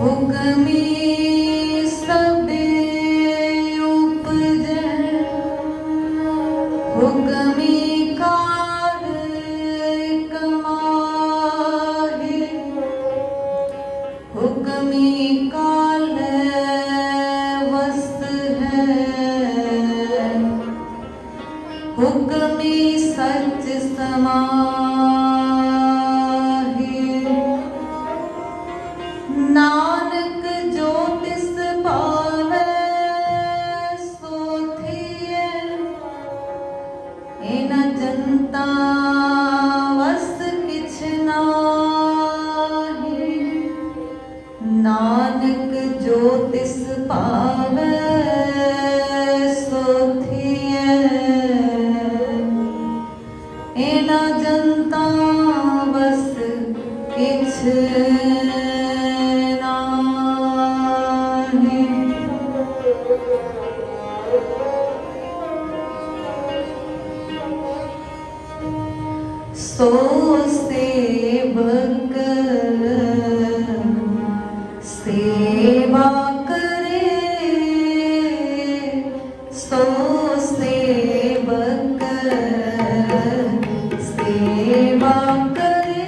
हुक्मी सबे उपजै, हुक्मी कार कमाहे, हुक्मी काल वस्त है, हुक्मी सच समाहे। नानक जो तिस पावै सो थियै, इन जनता वस किछ नाहि। नानक जो तिस पावै सो थियै, इन जनता वस किछ नाहि। सो सेवक सेवा करे, सो सेवक सेवा करे।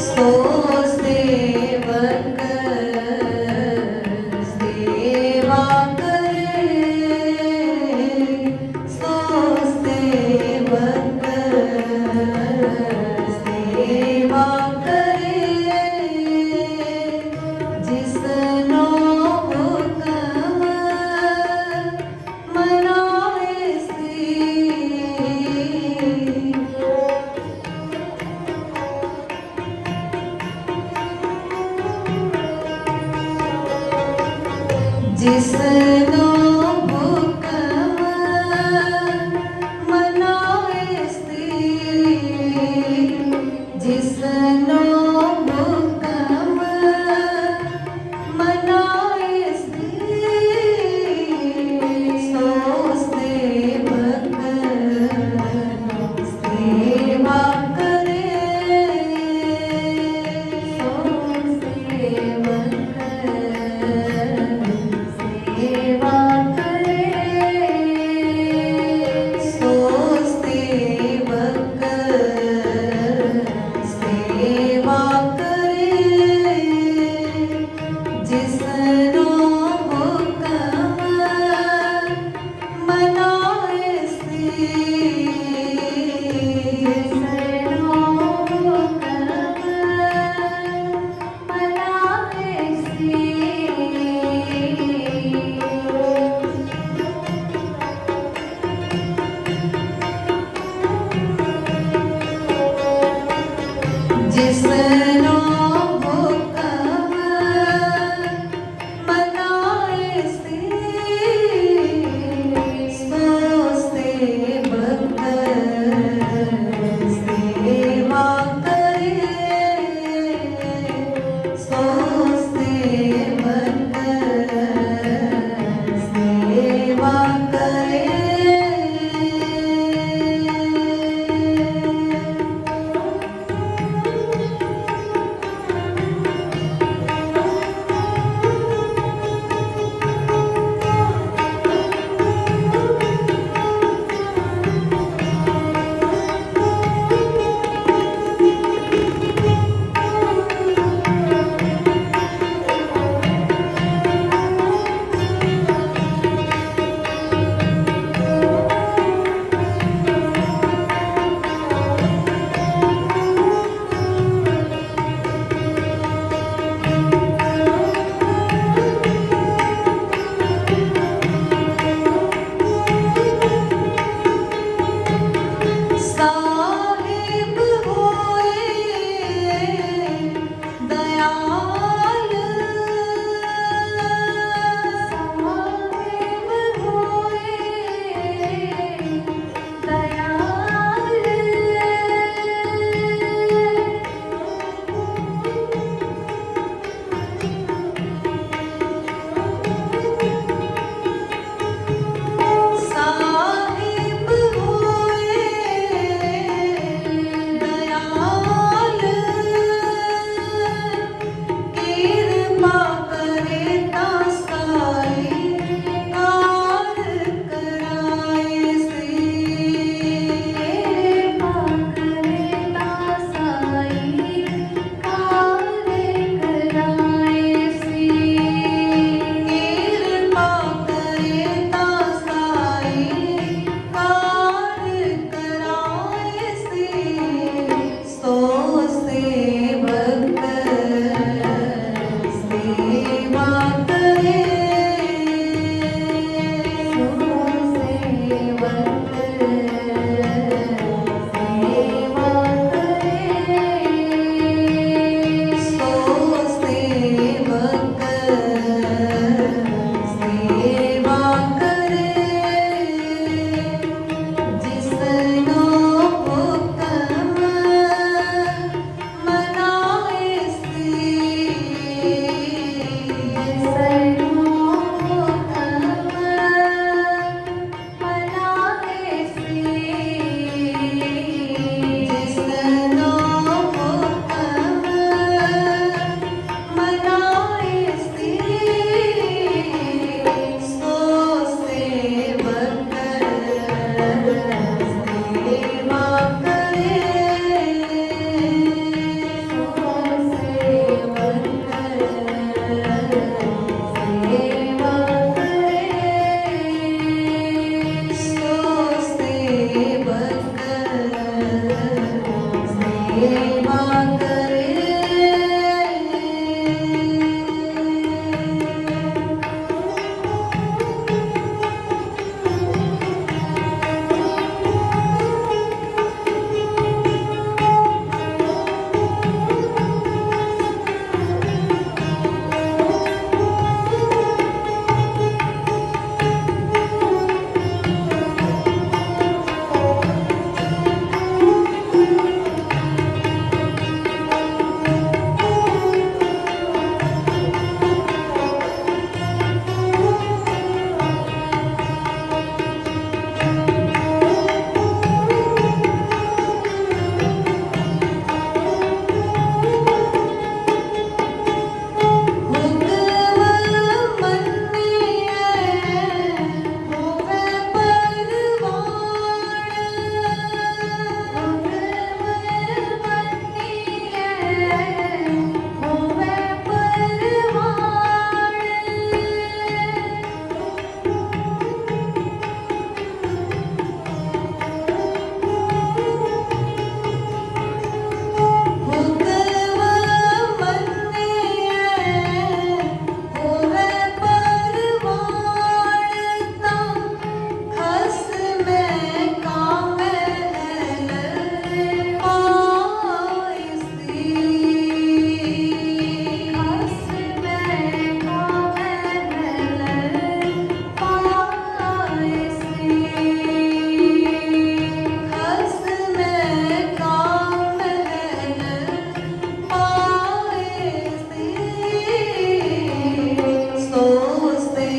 सो सेवक सेवा करे, सो सेवक सेवा करे। जिसनो हुक्म मनाए सी, जिसनो हुक्म मनाए सी, जिसनो हुक्म मनाए सी। सो सेवक सेवा करे, सो सेवक सेवा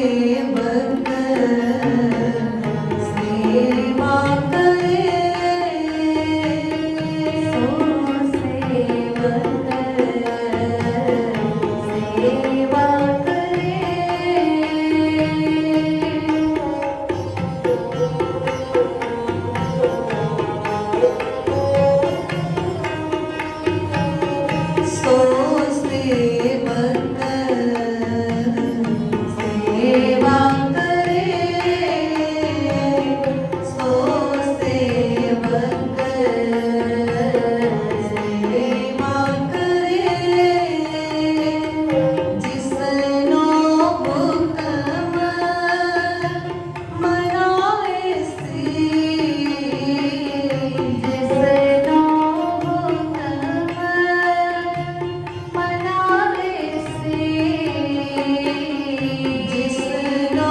सेवक सेवा करे सो सेवक सेवा करे सो सेवक सेवा करे सो सेवक सेवा करे जिसनो हुक्म मनाए सी जिसनो हुक्म मनाए सी जिसनो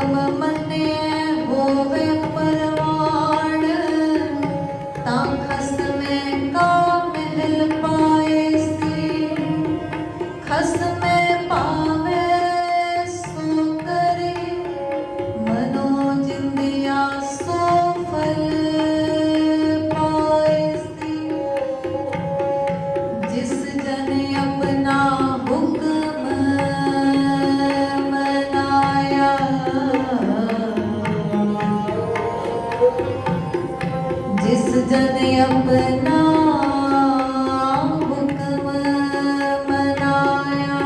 ਹੁਕਮ ਮੰਨਿਐ ਹੋਵੇ ਪਰਵਾਣ, ਤਾਂ ਖਸਮੈ ਕਾ ਮਹਿਲ ਪਾਇਸੀ। ਖਸਮੈ ਪਾਵੈ ਸੋ ਕਰੇ, ਮਨੋ ਜਿੰਦਿਆ ਸੋ ਫਲ ਪਾਇਸੀ। जिस जन अपना हुक्म मनाया, जिस जन अपना हुक्म मनाया,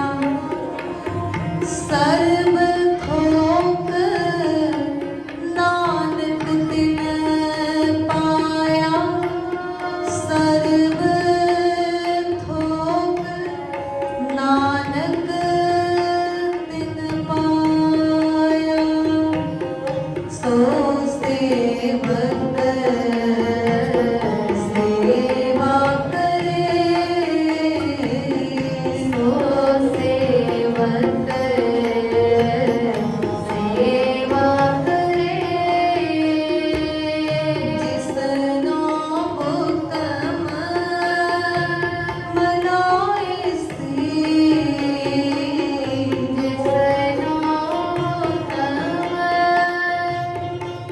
सर्व थोक नानक तिन पाया। सर्व थोक नानक तिन पाया। सो सेवक सेवा करे, सो सेवक सेवा करे। जिसनो हुक्म मनाइसी, जिसनो हुक्म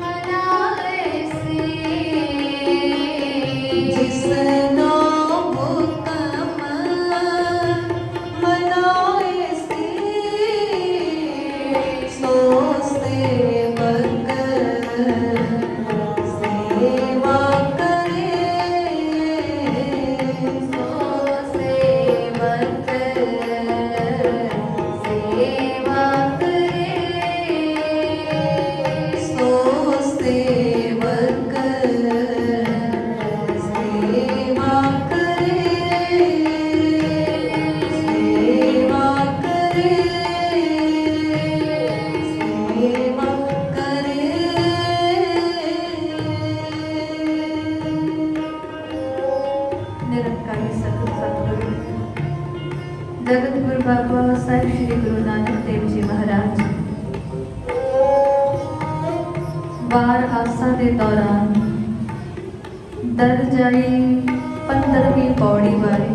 मनाइसी। जिसनो हुक्म मनाइसी, सो सेवक सेवा करे, सो सेवक सेवा करे। सो सेवक सेवा करे, सेवा करे, निरंकारी सतगुरु जगत गुरु बाबा साहिब श्री गुरु नानक देव जी महाराज वार आसा के दौरान दर्ज आई 15वीं पौड़ी बारे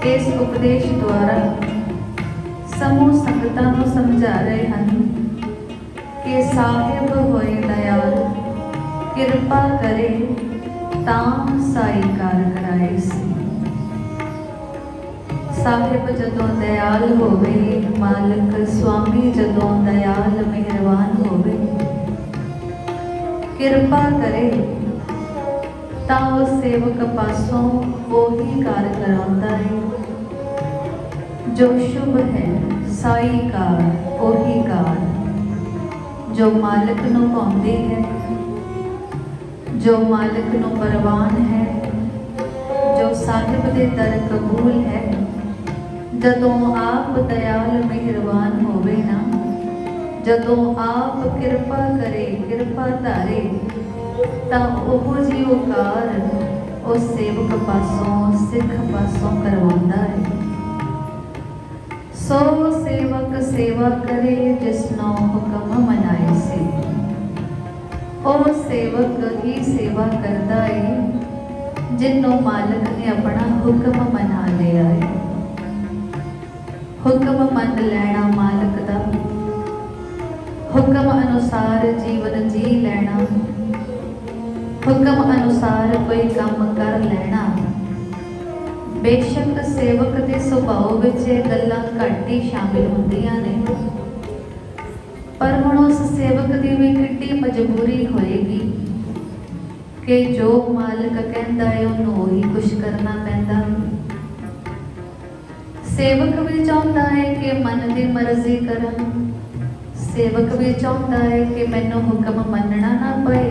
इस उपदेश द्वारा समूह संगतां नूं समझा रहे हैं कि साहिब होए दयाल किरपा करे तां साई कार कराए सी। साहिब जदों दयाल होवे, मालिक स्वामी जदों दयाल मेहरबान होवे, किरपा करे तां उस सेवक पासों ओही कार कराउंदा है जो शुभ है। साई कार ओही कार जो मालिक नूं पाउंदी है, जो मालिक नूं परवान है, जो साहिब दे दर कबूल है। जदों आप दयाल मेहरबान होवे ना, जदों आप किरपा करे, किरपा धारे, तां ओहो जी कार उस सेवक पासों, सिख पासों करवाउंदा है। सो सेवक सेवा करे जिसनो हुक्म मनाए से। ओ सेवक ही सेवा करता है जिन्हों मालिक ने अपना हुक्म मना लिया है। हुक्म मन लेना मालिक दा, हुक्म अनुसार जीवन जी लेना, हुक्म अनुसार कोई काम कर लेना। बेशक सेवक के सुभाव विच गल्लां घट ही शामिल होंदियां ने, पर हुण उस सेवक की भी किड्डी मजबूरी होएगी कि जो मालिक कहता है उन्होंने वही कुछ करना पैंदा। सेवक भी चाहता है कि मन की मर्जी करा, सेवक भी चाहता है कि मैनू हुक्म मनना ना पए,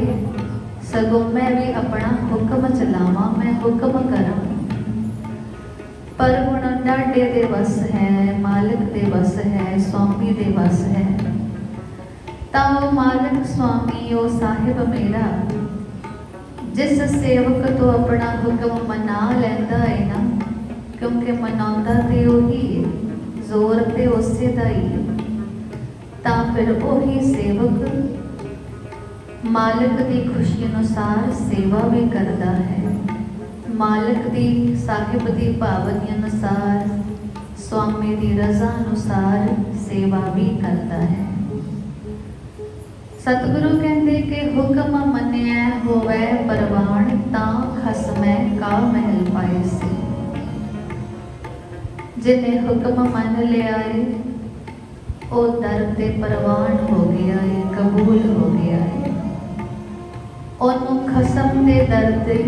सगों मैं भी अपना हुक्म चलावा, मैं हुक्म करा। पर हुण डाडे दे वस है, मालिक दे वस है, स्वामी दे वस है। तां मालिक स्वामी ओ साहिब मेरा जिस सेवक तो अपना हुक्म मना लैंदा है ना, क्योंकि मनाउंदा ते ओही है, जोर ते उसे दा ही है। ਤਾਂ ਫਿਰ ਉਹੀ ਸੇਵਕ ਮਾਲਕ ਦੀ ਖੁਸ਼ੀ ਅਨੁਸਾਰ ਸੇਵਾ ਵੀ ਕਰਦਾ ਹੈ। ਮਾਲਕ ਦੀ ਸਾਹਿਬ ਦੀ ਭਾਵਨੀ ਅਨੁਸਾਰ स्वामी की रजा अनुसार सेवा भी करता है। सतगुरु कहते कि हुक्म मन्निया होवै परवान तां खसमै का महल पाए से। जिन्हें हुक्म मन लिया है वो दर ते परवान हो गया है, कबूल हो गया है। ओनू खसम दे दर ते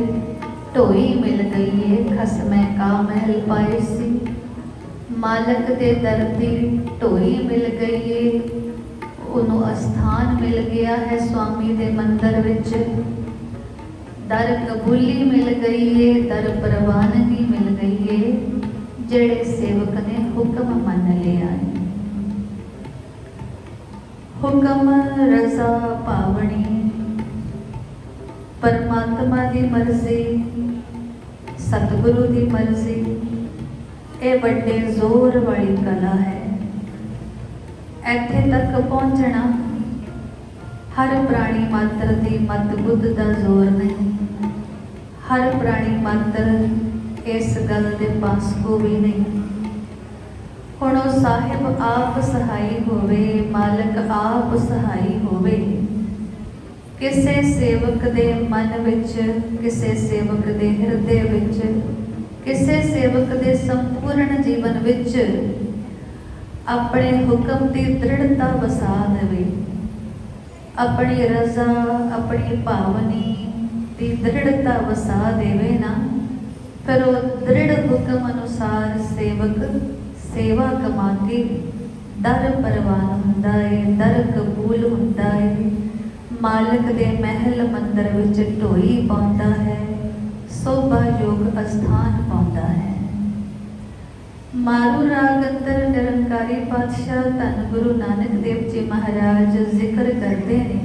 ढोई मिल गई है, खसमै का महल पाए सी। मालक दे दर दी ढोई मिल गई है, उन्होंने अस्थान मिल गया है स्वामी दे मंदिर विच। दर कबूली मिल गई है, दर प्रवानगी मिल गई है, जेड़े सेवक ने हुक्म मन लिया है। हुक्म रजा पावनी परमात्मा की मर्जी, सतगुरु की मर्जी, ये बड़े जोर वाली कला है। इत्थे तक पहुँचना हर प्राणी मात्र की मत बुद्ध का जोर नहीं, हर प्राणी मात्र इस गल के पास को भी नहीं। हुण साहिब आप सहाई होवे, मालक आप सहाई होवे, किसे सेवक दे मन विच, किसे सेवक दे हृदय विच, किसे सेवक दे संपूर्ण जीवन विच अपने हुक्म की दृढ़ता वसा देवे, अपनी रजा अपनी भावनी की दृढ़ता वसा देवे ना, फिर वो दृढ़ हुक्म अनुसार सेवक सेवा कमा के दर परवान हुंदा है, दर कबूल हुंदा है, मालक दे महल मंदिर विच ढोई पाउंदा है, शोभा योग अस्थान पाउंदा है। मारू राग अंदर निरंकारी पातशाह धन गुरु नानक देव जी महाराज जिक्र करते हैं,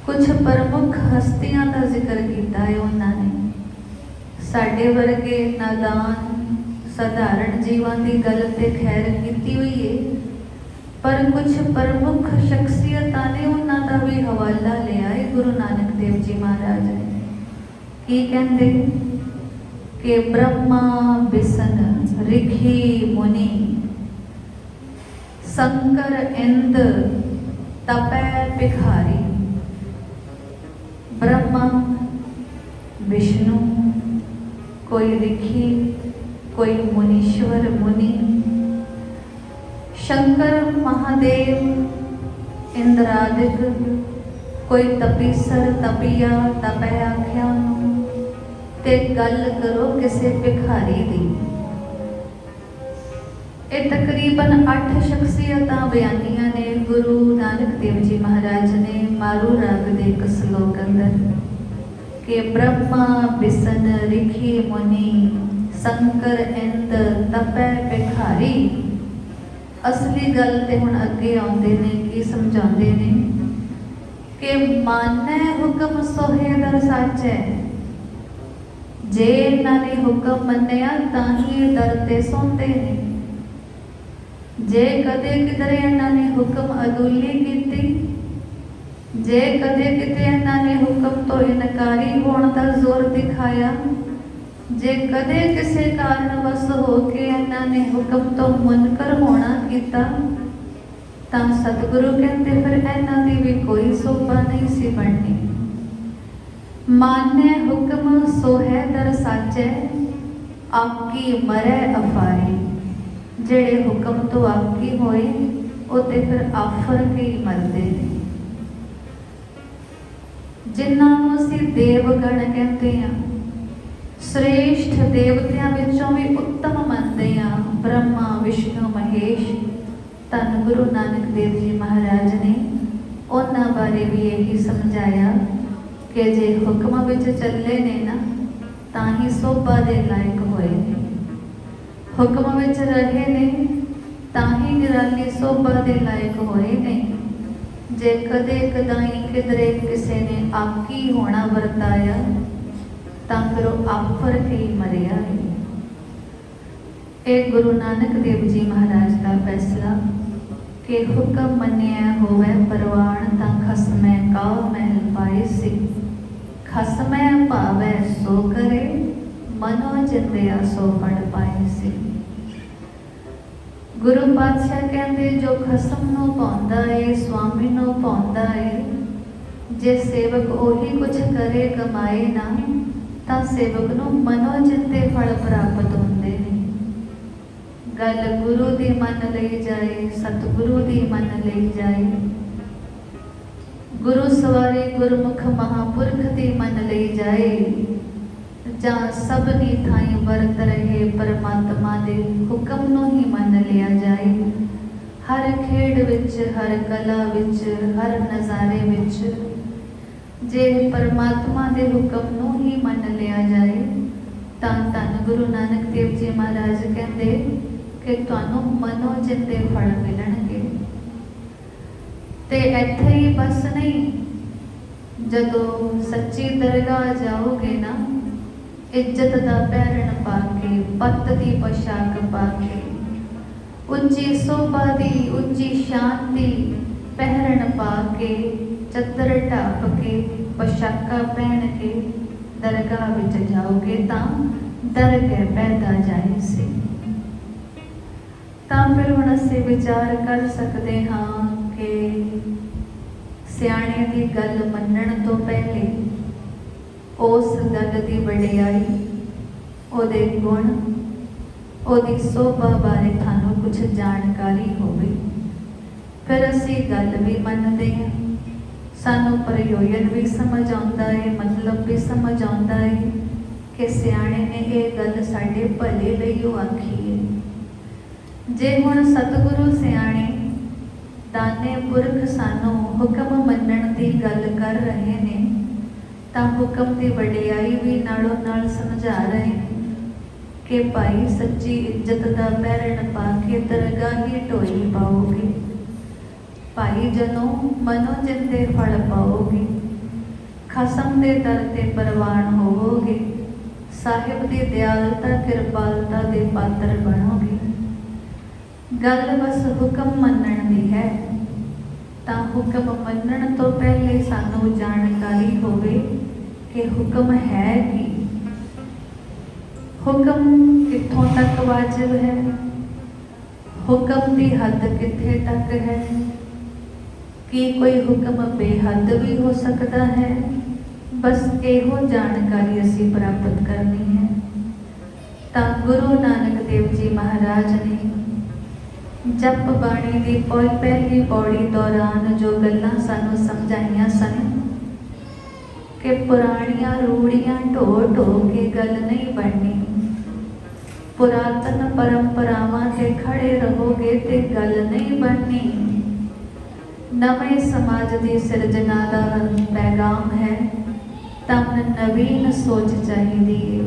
कुछ प्रमुख हस्तियां का जिक्र किया है उन्होंने। साडे वर्गे नादान साधारण जीवां की गल ते खैर की हुई है, पर कुछ प्रमुख शख्सियतां ने उन्हां दा भी हवाला लिया है गुरु नानक देव जी महाराज ने। की कहते कि ब्रह्मा बिसन ऋखि मुनि शंकर इंद तपै भिखारी। ब्रह्मा विष्णु, कोई ऋखि, कोई मुनीश्वर मुनि, शंकर महादेव इंद्रादिक, कोई तपीसर तपिया तपै आख्या ते गल करो किसी भिखारी दी। ये तकरीबन 8 शख्सियतां बयानियां ने गुरु नानक देव जी महाराज ने मारू राग दे एक श्लोक अंदर कि ब्रह्मा बिसन ऋखि मुनि शंकर इंद तपै भिखारी। असली गल ते हुण अगे आउंदे ने की समझाउंदे ने कि मानै हुक्म सोहे दर सच है, जे इन्हां ने हुक्म मन्निया तां ही दर ते सौंदे ने। जे कदे किधरे इन्हां ने हुक्म अदूली कीती, जे कदे किते इन्हां ने हुक्म तो इनकारी होण दा जोर दिखाया, जे कदे किसी कारणवश हो के इन्हां ने हुक्म तो मुनकर होना कीता, तां सतगुरु कहते फिर इन्हां दी भी कोई शोभा नहीं सी बननी। माने हुक्म सोहै दर साचे, आकी मरै अफारी। जेड़े हुक्म तो आकी होए वो ते फिर आफर के ही मरदे ने। जिन्हां नूं असीं देवगण कहते हैं, श्रेष्ठ देवतियां विचों भी उत्तम मनते हैं, ब्रह्मा विष्णु महेश। धन गुरु नानक देव जी महाराज ने उन्हां बारे भी यही समझाया कि जे हुक्म विच चले ने ना तां ही शोभा दे लायक होए ने, हुक्म विच रहे ने तां ही निराली शोभा दे लायक होए ने। जे कदे कदाई किधरे किसी ने आकी होना वरताया तां फिर आफर के ही मरिया है। ये गुरु नानक देव जी महाराज का फैसला कि हुक्म मनिया होवे परवान ता खसमै का महल पाए सी। खसमै भावै सो करे मनो जिंदया सो फड़ पाए सी। गुरु पातशाह कहते जो खसम नूं पाउंदा है स्वामी नूं पाउंदा है, जे सेवक ओही कुछ करे कमाए ना तां सेवक नूं मनो जिंदे फल प्राप्त होंदे ने। गल गुरु दी मन लई जाए, सतगुरु दी मन लई जाए, गुरु सवारे गुरमुख महापुरख दी मन लई जाए, जां सबनी थाई वरत रहे परमात्मा दे हुक्म नूं ही मन लिया जाए। हर खेड विच, हर कला विच, हर नज़ारे विच जे परमात्मा दे हुक्म नूं ही मन लिया जाए तां धन गुरु नानक देव जी महाराज कहंदे कि तुहानूं मनो जिंदे फल मिलणगे। ते इत्थे ही बस नहीं, जदों सच्ची दरगाह जाओगे ना, इज्जत दा पैरण पा के, पत्त दी पोशाक पा के, उच्ची शोभा दी, उच्ची शान दी पहरण पा के, चद्दर ढाप के, पोशाका पहन के दरगाह विच जाओगे तां दरगह पैदा जाए सी। तां फिर हुण असीं विचार कर सकते हाँ कि सियाणे दी गल मन्नण तो पहले उस गल की वडियाई, उहदे गुण, उहदी शोभा बारे थानू कुछ जानकारी होवे, फिर असी गल भी मनते हैं, सानू प्रयोजन भी समझ आउंदा है, मतलब भी समझ आउंदा है कि सियाणे ने यह गल साडे भले लई ओ आखी है। जे हुण सतगुरु सियाणे दाने पुरख सानू हुक्म मन्नण की गल कर रहे ने तां हुक्म की वडियाई भी नालों नाल समझा रहे हैं कि भाई सच्ची इज्जत का पैरण पा के दरगाह ही ढोई पाओगे, भाई जनों मनो जिंदे फल पाओगे, खसम दे दर ते परवान होवोगे, साहिब की दयालता कृपालता के पात्र बनोगे। गल बस हुक्म मन्नण दी है, तां हुक्म मन्नण तो पहले सानू जानकारी होवे कि हुक्म है कि हुक्म कित्थों तक वाजिब है, हुक्म की हद कित्थे तक है, कि कोई हुक्म बेहद भी हो सकता है। बस इहो जानकारी असी प्राप्त करनी है। तां गुरु नानक देव जी महाराज ने जप बाणी की पहली पौड़ी दौरान जो गल्लां सानू समझाइयां सन कि पुराणियां रूढ़ियां ढो ढो के गल नहीं बननी, पुरातन परंपरावां ते खड़े रहोगे ते गल नहीं बननी। नवे समाज की सिरजना का पैगाम है, तब नवीन सोच चाहिए,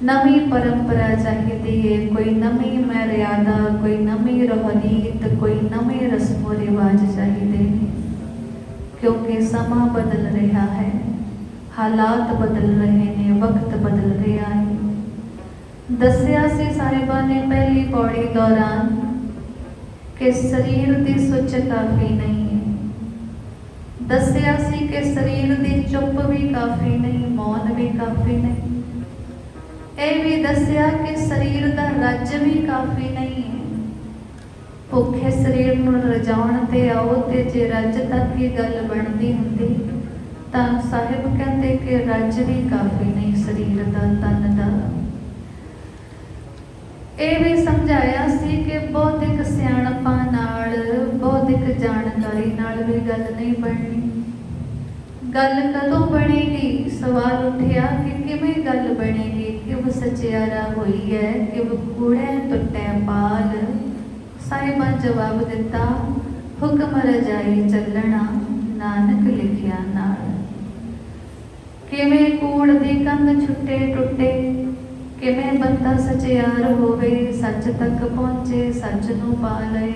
नवी परंपरा चाहिए, कोई नवी मर्यादा, कोई नवी रवनीत, कोई नवे रस्मो रिवाज चाहिए, क्योंकि समा बदल रहा है, हालात बदल रहे हैं, वक्त बदल रहा है। दसिया सी साहिबा ने पहली पौड़ी दौरान कि शरीर की सुच काफ़ी नहीं है, दसिया सी कि शरीर की चुप भी काफ़ी नहीं, मौन भी काफ़ी नहीं, यह भी दसिया कि शरीर का रज भी काफ़ी नहीं है। भुखे शरीर नूं रजाउण ते आओ ते जे रज तक की गल बनती हुंदी तां साहिब कहते कि रज भी काफ़ी नहीं शरीर का, तन का। यह भी समझाया सी कि बौद्धिक सियाणपां नाल, बौद्धिक जानकारी नाल भी गल नहीं बननी। गल कदों बनेगी, सवाल उठिया कि किवें गल बनेगी, किव सचियारा हुई है, किव कूड़े टुटे पाल। साहिबा जवाब दिता, हुक्म रजाई चलना नानक लिखिया नाल। किवें कूड़ दी कंध छुट्टे टुटे, किवें बंदा सचियार होवे, सच तक पहुँचे, सच नूं पा लए,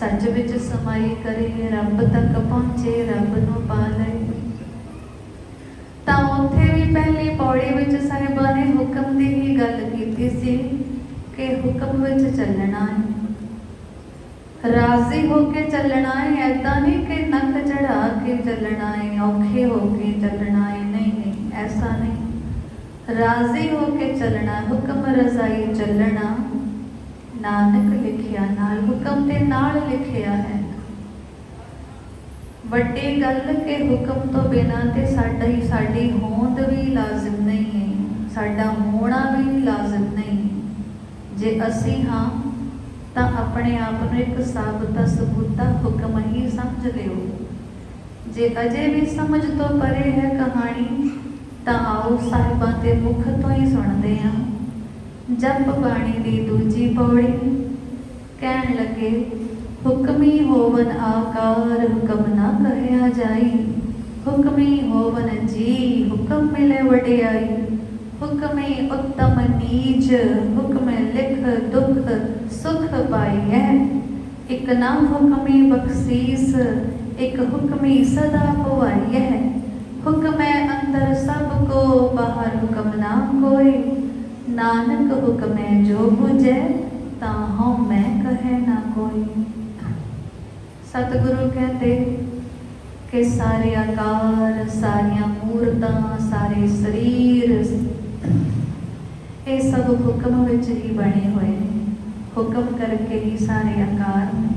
सच विच समाई करे, रब तक पहुँचे, रब नूं पा लए। तां उत्थे भी पहली पौड़ी विच साहिबा ने हुक्म की ही गल कीती सी कि हुक्म विच चलना है। राजी होके चलना है, ऐसा नहीं कि नक चढ़ा के चलना है, औखे होके चलना है, नहीं नहीं ऐसा नहीं। राजी होके चलना, हुक्म रजाई चलना, नानक लिखिया नाल, हुक्म ते नाल लिखिया है। ਵੱਡੀ ਗੱਲ कि हुक्म तो बिना ते साडी होंद भी लाजिम नहीं है, साडा होना भी लाजिम नहीं। जे असी हाँ तो अपने आप में एक साबता सबूता हुक्म ही समझ लियो। जे अजे भी समझ तो परे है कहानी तो आओ साहिबां के मुख तो ही सुनते हैं। जप बाणी दी दूजी पौड़ी कहन लगे, हुक्मी होवन आकार हुक्म ना कहया जाई, हुक्मी होवन जी हुक्म मिले वडियाई, हुक्मे उत्तम नीच हुक्म लिख दुख सुख पाई है। एक ना हुक्मी बख्शीस एक हुक्मी सदा पवाई है, हुक्म अंदर सबको बाहर हुक्म ना कोई, नानक हुक्म जो बुझे ताहों मैं कहे ना कोई। सतगुरु कहते कि सारे आकार सारिया मूर्तां सारे शरीर ये सब हुक्म विच ही बने हुए हैं, हुक्म करके ही सारे आकार हैं।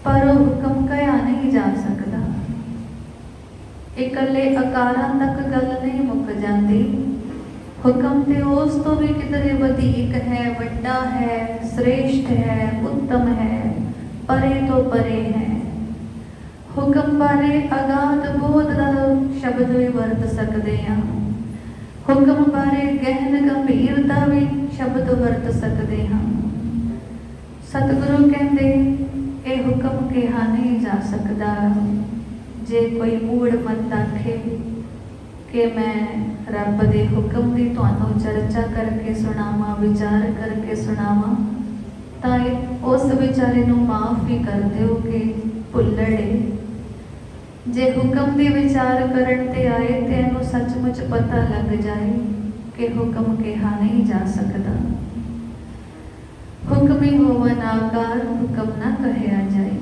पर वो हुक्म कहा नहीं जा सकता, इकल्ले आकारां तक गल नहीं मुक जाती। हुक्म तो उस तो भी कितने वधीक है, वड्डा है, श्रेष्ठ है, उत्तम है, परे तो परे है। हुक्म बारे अगाध बोध का शब्द भी वरत सकते हैं, हुक्म बारे गहन गंभीरता भी शब्द वरत सकते हैं। सतगुरु कहते ये हुक्म कहा नहीं जा सकता। जे कोई मूड़ मत आखे कि मैं रब दे हुक्म की तुहानू चर्चा करके सुनावा, विचार करके सुनावा, तो उस बेचारे नू माफ़ ही कर दो कि भुल्लड़े। जे हुक्म की विचार करन ते आए तो इनू सचमुच पता लग जाए कि हुक्म कहा नहीं जा सकता। हुक्मी होवन आकार हुक्म ना कहया जाए,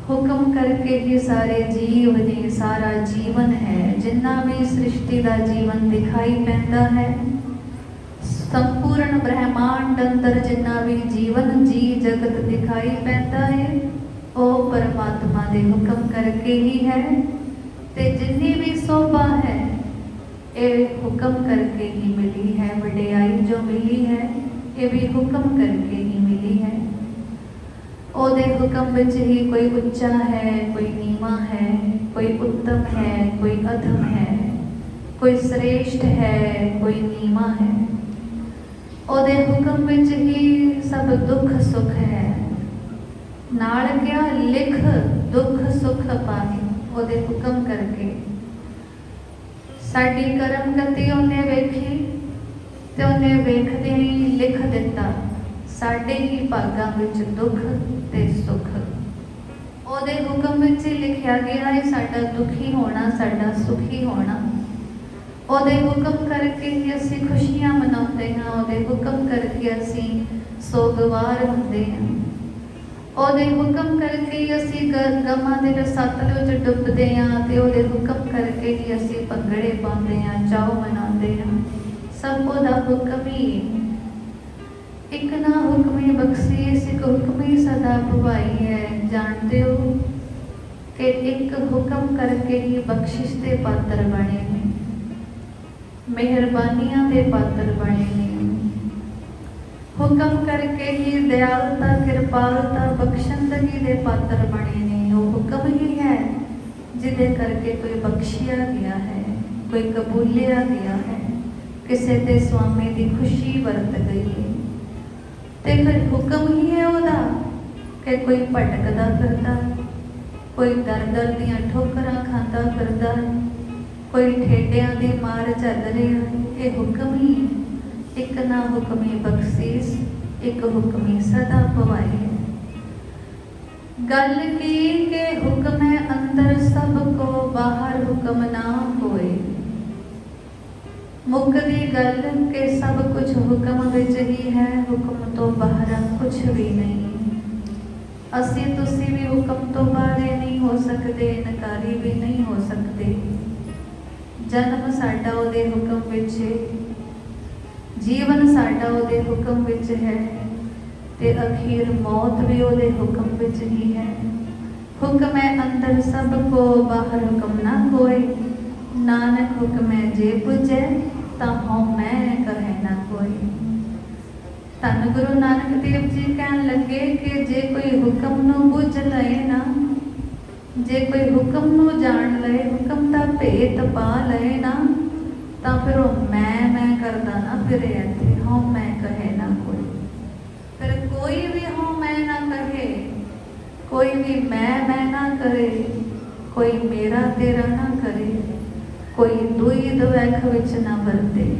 हुक्म करके ही सारे जीव ने सारा जीवन है, जिन्ना भी सृष्टि का जीवन दिखाई पैंदा है, संपूर्ण ब्रह्मांड अंदर जिन्ना भी जीवन जी जगत दिखाई पैंदा है वो परमात्मा दे हुक्म करके ही है। ते जिन्नी भी शोभा है ये हुक्म करके ही मिली है, वडियाई जो मिली है ये भी हुक्म करके ही मिली है। ओदे हुक्म विच ही कोई उच्चा है, कोई नीवा है, कोई उत्तम है, कोई अधम है, कोई श्रेष्ठ है, कोई नीवा है। ओदे हुक्म विच ही सब दुख सुख है, नाल क्या लिख दुख सुख पाए ओदे हुक्म करके। साडी करम गति उन्हें वेखी ते उन्हें वेखदे ही लिख दिता साडे ही भागां विच दुख ते सुख। ओदे हुक्म विच लिखिया गया है साडा दुखी होना, साडा सुखी होना। ओदे हुक्म करके ही असी खुशियां मनाते हैं, ओदे हुक्म करके असी सोगवार होंदे हैं, ओदे हुक्म करके ही असी गमां दे रसातल विच डुबदे हां, ते ओदे हुक्म करके ही असी भंगड़े पाउंदे हां, चाव मनाते हैं। सब ओदा हुक्म ही एक ना हुक्मी बख्शीस एक हुक्मी सदा भवाई है। जानते हो कि एक हुक्म करके ही बख्शिश के पात्र बने ने, मेहरबानियां दे पात्र बने ने, हुक्म करके ही दयालता कृपालता बख्शंदगी दे पात्र बने ने। वो हुक्म ही है जिदे करके कोई बख्शिया गया है, कोई कबूलिया गया है, किसी के स्वामी की खुशी वरत गई है। ते फिर हुक्म ही है ओदा कि कोई भटकदा फिरदा, कोई दर दर दियां ठोकरां खांदा फिरदा, कोई ठेडियां दी मार झल रहा। ये हुक्म ही एक ना हुक्मी बख्शीस एक हुक्मी सदा पवाई है। गल की के हुक्म है अंदर सबको बाहर हुक्म ना होए। मुकदी गल के सब कुछ हुक्म विच ही है, हुक्म तो बाहर कुछ भी नहीं। ਅਸੀਂ ਤੁਸੀਂ ਵੀ ਹੁਕਮ ਤੋਂ ਬਾਹਰ ਨਹੀਂ ਹੋ ਸਕਦੇ, ਇਨਕਾਰੀ ਵੀ ਨਹੀਂ ਹੋ ਸਕਦੇ। ਜਨਮ ਸਾਡਾ ਉਹਦੇ ਹੁਕਮ ਵਿੱਚ ਹੈ, ਜੀਵਨ ਸਾਡਾ ਉਹਦੇ ਹੁਕਮ ਵਿੱਚ ਹੈ, ਤੇ ਅਖੀਰ ਮੌਤ ਵੀ ਉਹਦੇ ਹੁਕਮ ਵਿੱਚ ਹੀ ਹੈ। ਹੁਕਮ ਹੈ ਅੰਦਰ ਸਭ ਕੋ, ਬਾਹਰ ਹੁਕਮ ਨਾ ਕੋਏ। ਨਾਨਕ ਹੁਕਮ ਹੈ ਜੇ ਪੁੱਜੈ, ਤਾਂ ਹਉ ਮੈਂ ਕਹੈ ਨਾ ਕੋਈ। ਧੰਨ ਗੁਰੂ ਨਾਨਕ ਦੇਵ ਜੀ ਕਹਿਣ ਲੱਗੇ ਕਿ ਜੇ ਕੋਈ ਹੁਕਮ ਨੂੰ ਬੁੱਝ ਲਏ ਨਾ, ਜੇ ਕੋਈ ਹੁਕਮ ਨੂੰ ਜਾਣ ਲਏ, ਹੁਕਮ ਦਾ ਭੇਤ ਪਾ ਲਏ ਨਾ, ਤਾਂ ਫਿਰ ਉਹ ਮੈਂ ਕਰਦਾ ਨਾ ਫਿਰੇ ਇੱਥੇ, ਹਉ ਮੈਂ ਕਹੇ ਨਾ ਕੋਈ। ਫਿਰ ਕੋਈ ਵੀ ਹਉ ਮੈਂ ਨਾ ਕਹੇ, ਕੋਈ ਵੀ ਮੈਂ ਨਾ ਕਰੇ, ਕੋਈ ਮੇਰਾ ਤੇਰਾ ਨਾ ਕਰੇ, ਕੋਈ ਦੁਈ ਦੁਵੈਖ ਵਿੱਚ ਨਾ ਵਰਤੇ।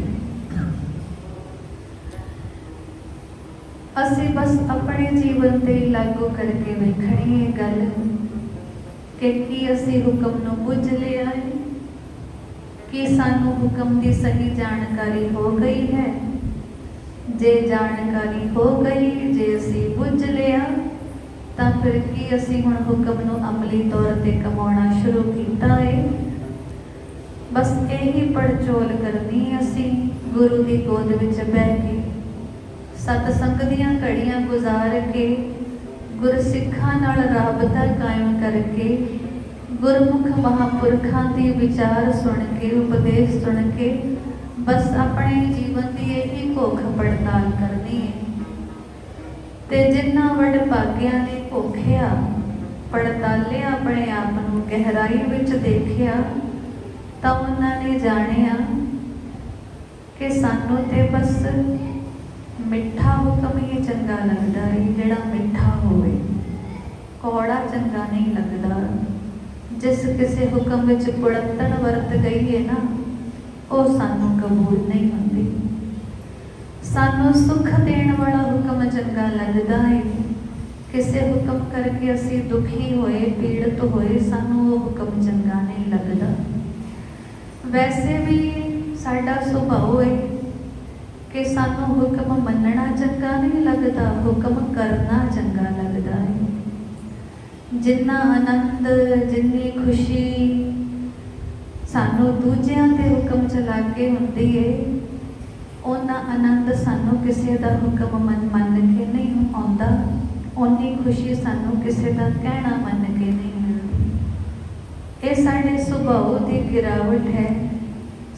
ਅਸੀਂ ਬਸ ਆਪਣੇ ਜੀਵਨ ਤੇ ਲਾਗੂ ਕਰਕੇ ਵੇਖਣੀ ਇਹ ਗੱਲ ਕਿ ਕੀ ਅਸੀਂ ਹੁਕਮ ਨੂੰ ਬੁੱਝ ਲਿਆ ਹੈ, ਕਿ ਸਾਨੂੰ ਹੁਕਮ ਦੀ ਸਹੀ ਜਾਣਕਾਰੀ ਹੋ ਗਈ ਹੈ। ਜੇ ਜਾਣਕਾਰੀ ਹੋ ਗਈ, ਜੇ ਅਸੀਂ ਬੁੱਝ ਲਿਆ, ਤਾਂ ਫਿਰ ਕੀ ਅਸੀਂ ਹੁਣ ਹੁਕਮ ਨੂੰ ਅਮਲੀ ਤੌਰ ਤੇ ਕਮਾਉਣਾ ਸ਼ੁਰੂ ਕੀਤਾ ਹੈ। ਬਸ ਇਹੀ ਪੜਚੋਲ ਕਰਨੀ ਅਸੀਂ ਗੁਰੂ ਦੀ ਗੋਦ ਵਿੱਚ ਬਹਿ ਕੇ, ਸਤਸੰਗ ਦੀਆਂ ਘੜੀਆਂ ਗੁਜ਼ਾਰ ਕੇ, ਗੁਰਸਿੱਖਾਂ ਨਾਲ ਰਾਬਤਾ ਕਾਇਮ ਕਰਕੇ, ਗੁਰਮੁਖ ਮਹਾਂਪੁਰਖਾਂ ਦੀ ਵਿਚਾਰ ਸੁਣ ਕੇ, ਉਪਦੇਸ਼ ਸੁਣ ਕੇ, ਬਸ ਆਪਣੇ ਜੀਵਨ ਦੀ ਇਹੀ ਭੁੱਖ ਪੜਤਾਲ ਕਰਨੀ ਹੈ। ਤੇ ਜਿਨ੍ਹਾਂ ਵਡ ਭਾਗਿਆਂ ਨੇ ਭੁੱਖਿਆ, ਪੜਤਾਲਿਆ, ਆਪਣੇ ਆਪ ਨੂੰ ਗਹਿਰਾਈ ਵਿੱਚ ਦੇਖਿਆ, ਤਾਂ ਉਹਨਾਂ ਨੇ ਜਾਣਿਆ ਕਿ ਸਾਨੂੰ ਤੇ ਬਸ ਮਿੱਠਾ ਹੁਕਮ ਹੀ ਚੰਗਾ ਲੱਗਦਾ ਹੈ, ਜਿਹੜਾ ਮਿੱਠਾ ਹੋਵੇ। ਕੌੜਾ ਚੰਗਾ ਨਹੀਂ ਲੱਗਦਾ। ਜਿਸ ਕਿਸੇ ਹੁਕਮ ਵਿੱਚ ਕੁੜੱਤਣ ਵਰਤ ਗਈ ਹੈ ਨਾ, ਉਹ ਸਾਨੂੰ ਕਬੂਲ ਨਹੀਂ ਹੁੰਦੀ। ਸਾਨੂੰ ਸੁੱਖ ਦੇਣ ਵਾਲਾ ਹੁਕਮ ਚੰਗਾ ਲੱਗਦਾ ਹੈ। ਕਿਸੇ ਹੁਕਮ ਕਰਕੇ ਅਸੀਂ ਦੁਖੀ ਹੋਏ, ਪੀੜਤ ਹੋਏ, ਸਾਨੂੰ ਉਹ ਹੁਕਮ ਚੰਗਾ ਨਹੀਂ ਲੱਗਦਾ। ਵੈਸੇ ਵੀ ਸਾਡਾ ਸੁਭਾਅ ਹੈ ਕਿ ਸਾਨੂੰ ਹੁਕਮ ਮੰਨਣਾ ਚੰਗਾ ਨਹੀਂ ਲੱਗਦਾ, ਹੁਕਮ ਕਰਨਾ ਚੰਗਾ ਲੱਗਦਾ ਹੈ। ਜਿੰਨਾ ਆਨੰਦ, ਜਿੰਨੀ ਖੁਸ਼ੀ ਸਾਨੂੰ ਦੂਜਿਆਂ ਤੇ ਹੁਕਮ ਚਲਾ ਕੇ ਹੁੰਦੀ ਹੈ, ਉਹਨਾਂ ਆਨੰਦ ਸਾਨੂੰ ਕਿਸੇ ਦਾ ਹੁਕਮ ਮੰਨ ਕੇ ਨਹੀਂ ਆਉਂਦਾ। ਓਨੀ ਖੁਸ਼ੀ ਸਾਨੂੰ ਕਿਸੇ ਦਾ ਕਹਿਣਾ ਮੰਨ ਕੇ ਨਹੀਂ ਮਿਲਦੀ। ਇਹ ਸਾਡੇ ਸੁਭਾਅ ਦੀ ਗਿਰਾਵਟ ਹੈ,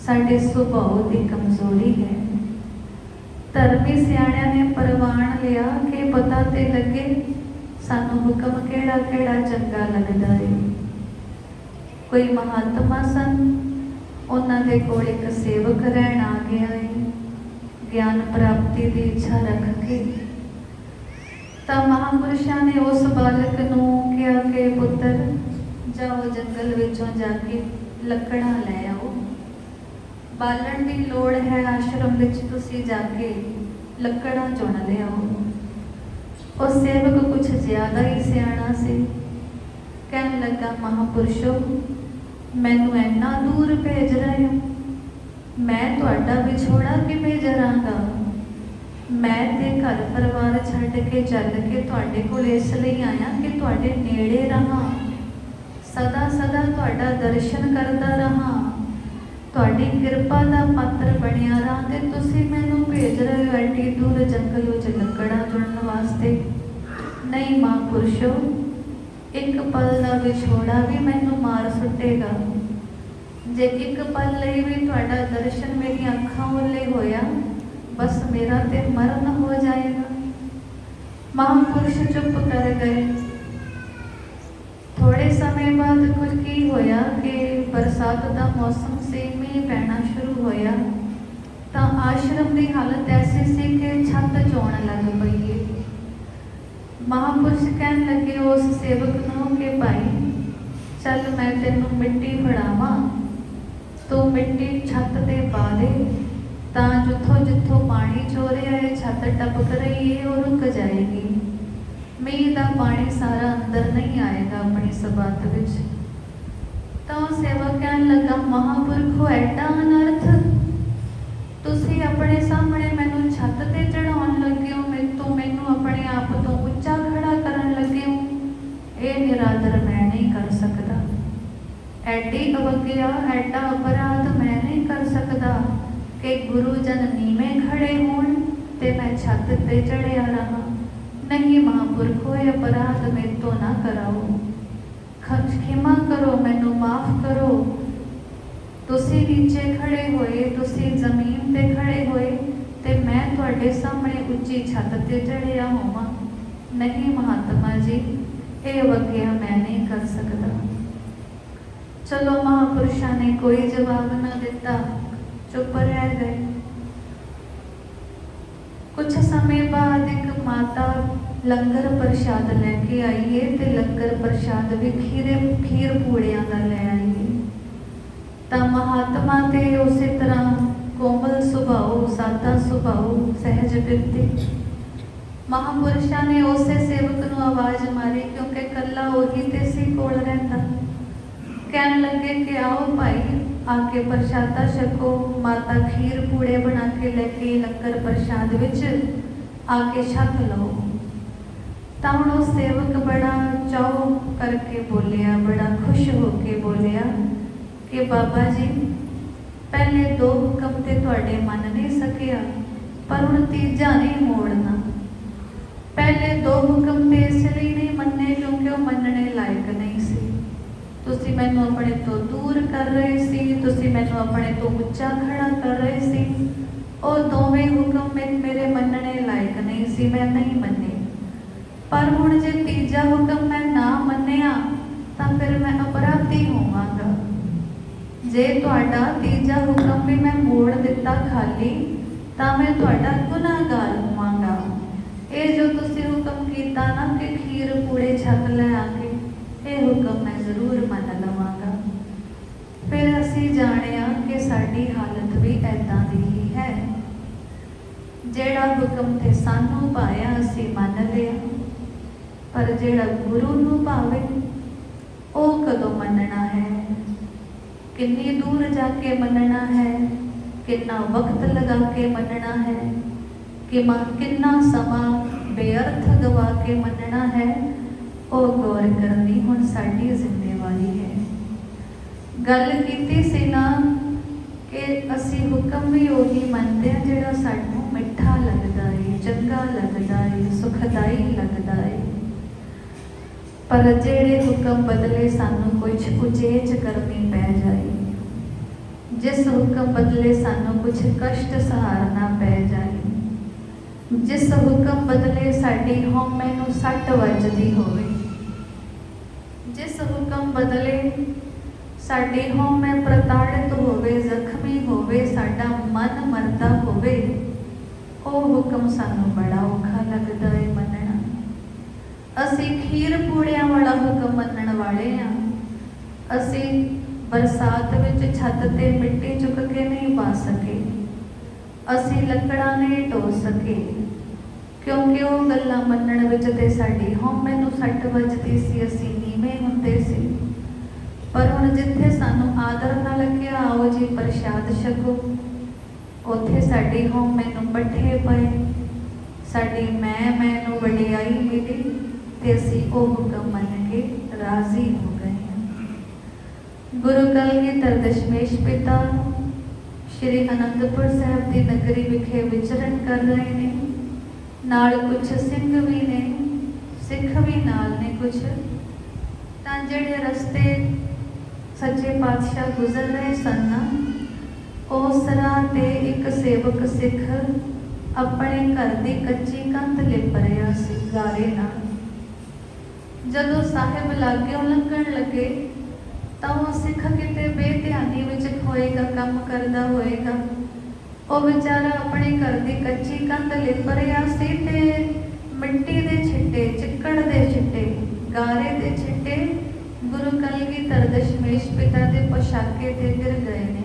ਸਾਡੇ ਸੁਭਾਅ ਦੀ ਕਮਜ਼ੋਰੀ ਹੈ। ਧਰਮੀ ਸਿਆਣਿਆਂ ਨੇ ਪ੍ਰਵਾਨ ਲਿਆ ਕਿ ਪਤਾ ਤੇ ਲੱਗੇ ਸਾਨੂੰ ਹੁਕਮ ਕਿਹੜਾ ਕਿਹੜਾ ਚੰਗਾ ਲੱਗਦਾ ਹੈ। ਕੋਈ ਮਹਾਤਮਾ ਸਨ, ਉਹਨਾਂ ਦੇ ਕੋਲ ਇੱਕ ਸੇਵਕ ਰਹਿਣ ਆ ਗਿਆ ਹੈ, ਗਿਆਨ ਪ੍ਰਾਪਤੀ ਦੀ ਇੱਛਾ ਰੱਖ ਕੇ। ਤਾਂ ਮਹਾਂਪੁਰਸ਼ਾਂ ਨੇ ਉਸ ਬਾਲਕ ਨੂੰ ਕਿਹਾ ਕਿ ਪੁੱਤਰ ਜਾਓ, ਜੰਗਲ ਵਿੱਚੋਂ ਜਾ ਕੇ ਲੱਕੜਾਂ ਲੈ ਆਓ, ਬਾਲਣ ਦੀ ਲੋੜ ਹੈ, ਆਸ਼ਰਮ ਵਿੱਚ ਤੁਸੀਂ ਜਾ ਕੇ ਲੱਕੜਾਂ ਚੁਣ ਲਿਆਓ। ਉਹ ਸੇਵਕ ਕੁਛ ਜ਼ਿਆਦਾ ਹੀ ਸਿਆਣਾ ਸੀ, ਕਹਿਣ ਲੱਗਾ ਮਹਾਂਪੁਰਸ਼ੋ, ਮੈਨੂੰ ਇੰਨਾ ਦੂਰ ਭੇਜ ਰਹੇ ਹੋ, ਮੈਂ ਤੁਹਾਡਾ ਵਿਛੋੜਾ ਕਿਵੇਂ ਜਰਾਂਗਾ। ਮੈਂ ਤੇ ਘਰ ਪਰਿਵਾਰ ਛੱਡ ਕੇ ਚੱਲ ਕੇ ਤੁਹਾਡੇ ਕੋਲ ਇਸ ਲਈ ਆਇਆ ਕਿ ਤੁਹਾਡੇ ਨੇੜੇ ਰਹਾਂ, ਸਦਾ ਸਦਾ ਤੁਹਾਡਾ ਦਰਸ਼ਨ ਕਰਦਾ ਰਹਾਂ, ਤੁਹਾਡੀ ਕਿਰਪਾ ਦਾ ਪਾਤਰ ਬਣਿਆ ਰਹਾਂ, ਤੇ ਤੁਸੀਂ ਮੈਨੂੰ ਭੇਜ ਰਹੇ ਹੋ ਐਡੀ ਦੂਰ ਜੰਗਲ ਵਿੱਚ ਲੱਕੜਾਂ ਚੁਣਨ ਵਾਸਤੇ। ਨਹੀਂ ਮਹਾਂਪੁਰਸ਼ੋ, ਇੱਕ ਪਲ ਦਾ ਵਿਛੋੜਾ ਵੀ ਮੈਨੂੰ ਮਾਰ ਸੁੱਟੇਗਾ। ਜੇ ਇੱਕ ਪਲ ਲਈ ਵੀ ਤੁਹਾਡਾ ਦਰਸ਼ਨ ਮੇਰੀਆਂ ਅੱਖਾਂ ਉੱਲੇ ਹੋਇਆ, ਬਸ ਮੇਰਾ ਤੇ ਮਰਨ ਹੋ ਜਾਏਗਾ। ਮਹਾਂਪੁਰਸ਼ ਚੁੱਪ ਕਰ ਗਏ। ਥੋੜੇ ਸਮੇਂ ਬਾਅਦ ਕੁਝ ਕੀ ਹੋਇਆ ਕਿ ਬਰਸਾਤ ਦਾ ਮੌਸਮ ਸੀ, ਮੀਂਹ ਪੈਣਾ ਸ਼ੁਰੂ ਹੋਇਆ। ਤਾਂ ਆਸ਼ਰਮ ਦੀ ਹਾਲਤ ਐਸੀ ਸੀ ਕਿ ਛੱਤ ਚੋਣ ਲੱਗ ਪਈ ਹੈ। ਮਹਾਂਪੁਰਸ਼ ਕਹਿਣ ਲੱਗੇ ਉਸ ਸੇਵਕ ਨੂੰ ਕਿ ਭਾਈ ਚੱਲ ਮੈਂ ਤੈਨੂੰ ਮਿੱਟੀ ਫੜਾਵਾਂ, ਤੂੰ ਮਿੱਟੀ ਛੱਤ ਤੇ ਪਾ ਦੇ, ਤਾਂ ਜਿੱਥੋਂ ਜਿੱਥੋਂ ਪਾਣੀ ਚੋਰਿਆ ਹੈ, ਛੱਤ ਟਪਕ ਰਹੀ ਹੈ, ਉਹ ਰੁਕ ਜਾਏਗੀ। ਮੀਂਹ ਦਾ ਪਾਣੀ ਸਾਰਾ ਅੰਦਰ ਨਹੀਂ ਆਏਗਾ ਆਪਣੀ ਸਬਾਤ ਵਿੱਚ। ਤਾਂ ਉਹ ਸੇਵਕ ਕਹਿਣ ਲੱਗਾ ਮਹਾਂਪੁਰਖੋ, ਐਡਾ ਅਨਰਥ, ਤੁਸੀਂ ਆਪਣੇ ਸਾਹਮਣੇ ਮੈਨੂੰ ਛੱਤ ਤੇ ਚੜਾਉਣ ਲੱਗੇ ਹੋ, ਮੈਨੂੰ ਆਪਣੇ ਆਪ ਤੋਂ ਉੱਚਾ ਖੜਾ ਕਰਨ ਲੱਗੇ ਹੋ। ये निरादर मैं नहीं कर सकता, एडी अवज्ञा एडा अपराध मैं नहीं कर सकता कि गुरुजन नीवे खड़े होण ते मैं छत ते चढ़िया रहा। नहीं महापुरखो, ये अपराध मेरे तो ना कराओ, क्षमा करो, मैनू माफ करो। तुसी नीचे खड़े होए, तुसी जमीन ते खड़े होए ते मैं तुहाडे सामने उच्ची छत ते चढ़िया होवां। नहीं महात्मा जी, ये अवज्ञा मैं नहीं कर सकता। चलो महापुरुषां ने कोई जवाब ना दिता, चुप रह गए। कुछ समय बाद एक माता लंगर प्रसाद लैके आई है ते लंगर प्रसाद भी खीर पूड़ियां दा लै आई है। तो महात्मा ते उस तरह कोमल सुभाव, सादा सुभाव, सहज बिरती। महापुरुषां ने उस सेवक नूं आवाज़ मारी, क्योंकि कला उही ते सी कोल रहिंदा। कहन लगे कि आओ भाई, आके प्रसादा छको। माता खीर पूड़े बना के लेके लंगर प्रसाद विच आके छक लो। तो हुण उस सेवक बड़ा चाव करके बोलिया, बड़ा खुश होके बोलिया कि बाबा जी, पहले दो हुक्म ते तुहाडे मन नहीं सकिया, पर हुण तीजा नहीं मोड़ना। पहले दो हुक्म ते इसलिए नहीं मन्ने क्योंकि वो मनने लायक नहीं सी। तुसी मैनू अपने तो दूर कर रहे सी, तुसी मैनू अपने तो उच्चा खड़ा कर रहे सी। और दोवें हुक्म मेरे मनने लायक नहीं सी, मैं नहीं मन्ने। पर हुण जे तीजा हुक्म मैं ना मन्निया तां फिर मैं अपराधी होवांगा। जे तुहाडा तीजा हुक्म भी मैं मोड़ दिता खाली तां मैं तुहाडा गुनाहगार होवांगा। ये जो तुसी हुक्म कीता ना कि खीर पूड़े छक लै आके, ये हुक्म मैं जरूर मन लवांगा। फिर असी जाणिया कि साडी हालत भी ऐदां दी ही है। जेड़ा हुक्म ते सानू पाया असी मन लिया, पर जेड़ा गुरु नू भावे ओ कदों मनना है, कितनी दूर जाके मनना है, कितना वक्त लगा के मनना है, कि कितना समा बेअर्थ गवा के मनना है, और गौर करनी हुण साडी जिम्मेवारी है। गल कीती सी ना कि असी हुक्म भी उही मनते हैं जिहड़ा सानू मिठा लगदा है, चंगा लगदा है, सुखदाई लगदा है। पर जेड़े हुक्म बदले सानू कुछ उचेच करनी पै जाए, जिस हुक्म बदले सानू कुछ कष्ट सहारना पै जाए, जिस हुक्म बदले साडी हौमे नूं सट वजदी होवे, जिस हुक्म बदले साडी हौमे प्रताड़ित होवे, जख्मी होवे, साडा मन मरदा होवे, ओ हुक्म सानू बड़ा औखा लगदा है मनना। असी खीर पूड़ियां वाला हुक्म मनण वाले हाँ। असी बरसात विच छत ते मिट्टी चुक के नहीं पा सके, असी लकड़ा नहीं ढो सके, क्योंकि वो गल्लां मनण विच ते साडी हौमे नूं सट वजदी सी, असी नीवें हुंदे सी। पर हुण जिथे सानू आदर ना लग्या, आओ जी प्रसाद छको, उत्थे साडी हौमे नूं पट्ठे पए, साडी मैं नूं वडियाई मिली ते असी ओ हुक्म मन के राजी हो गए। गुरु कलगीधर दशमेश पिता श्री आनंदपुर साहिब की नगरी विखे विचरण कर रहे ने, नाल कुछ सिंह भी ने, सिख भी नाल ने कुछ। तां जिहड़े रस्ते सच्चे पातशाह गुजर रहे सन, उस राह ते एक सेवक सिख अपने घर की कच्ची कंध लिप रहा सी गारे नाल। जदों साहिब लागों लंघण लगे तो वह सिख किते बेध्यानी विच खोएगा, काम करदा होएगा। वो बेचारा अपने घर की कच्ची कंध लिप रहा सी ते मिट्टी दे छिट्टे, चिक्कड़ दे छिट्टे, गारे दे छिट्टे गुरु कलगीधर दशमेश पिता के पोशाके ते गिर गए ने।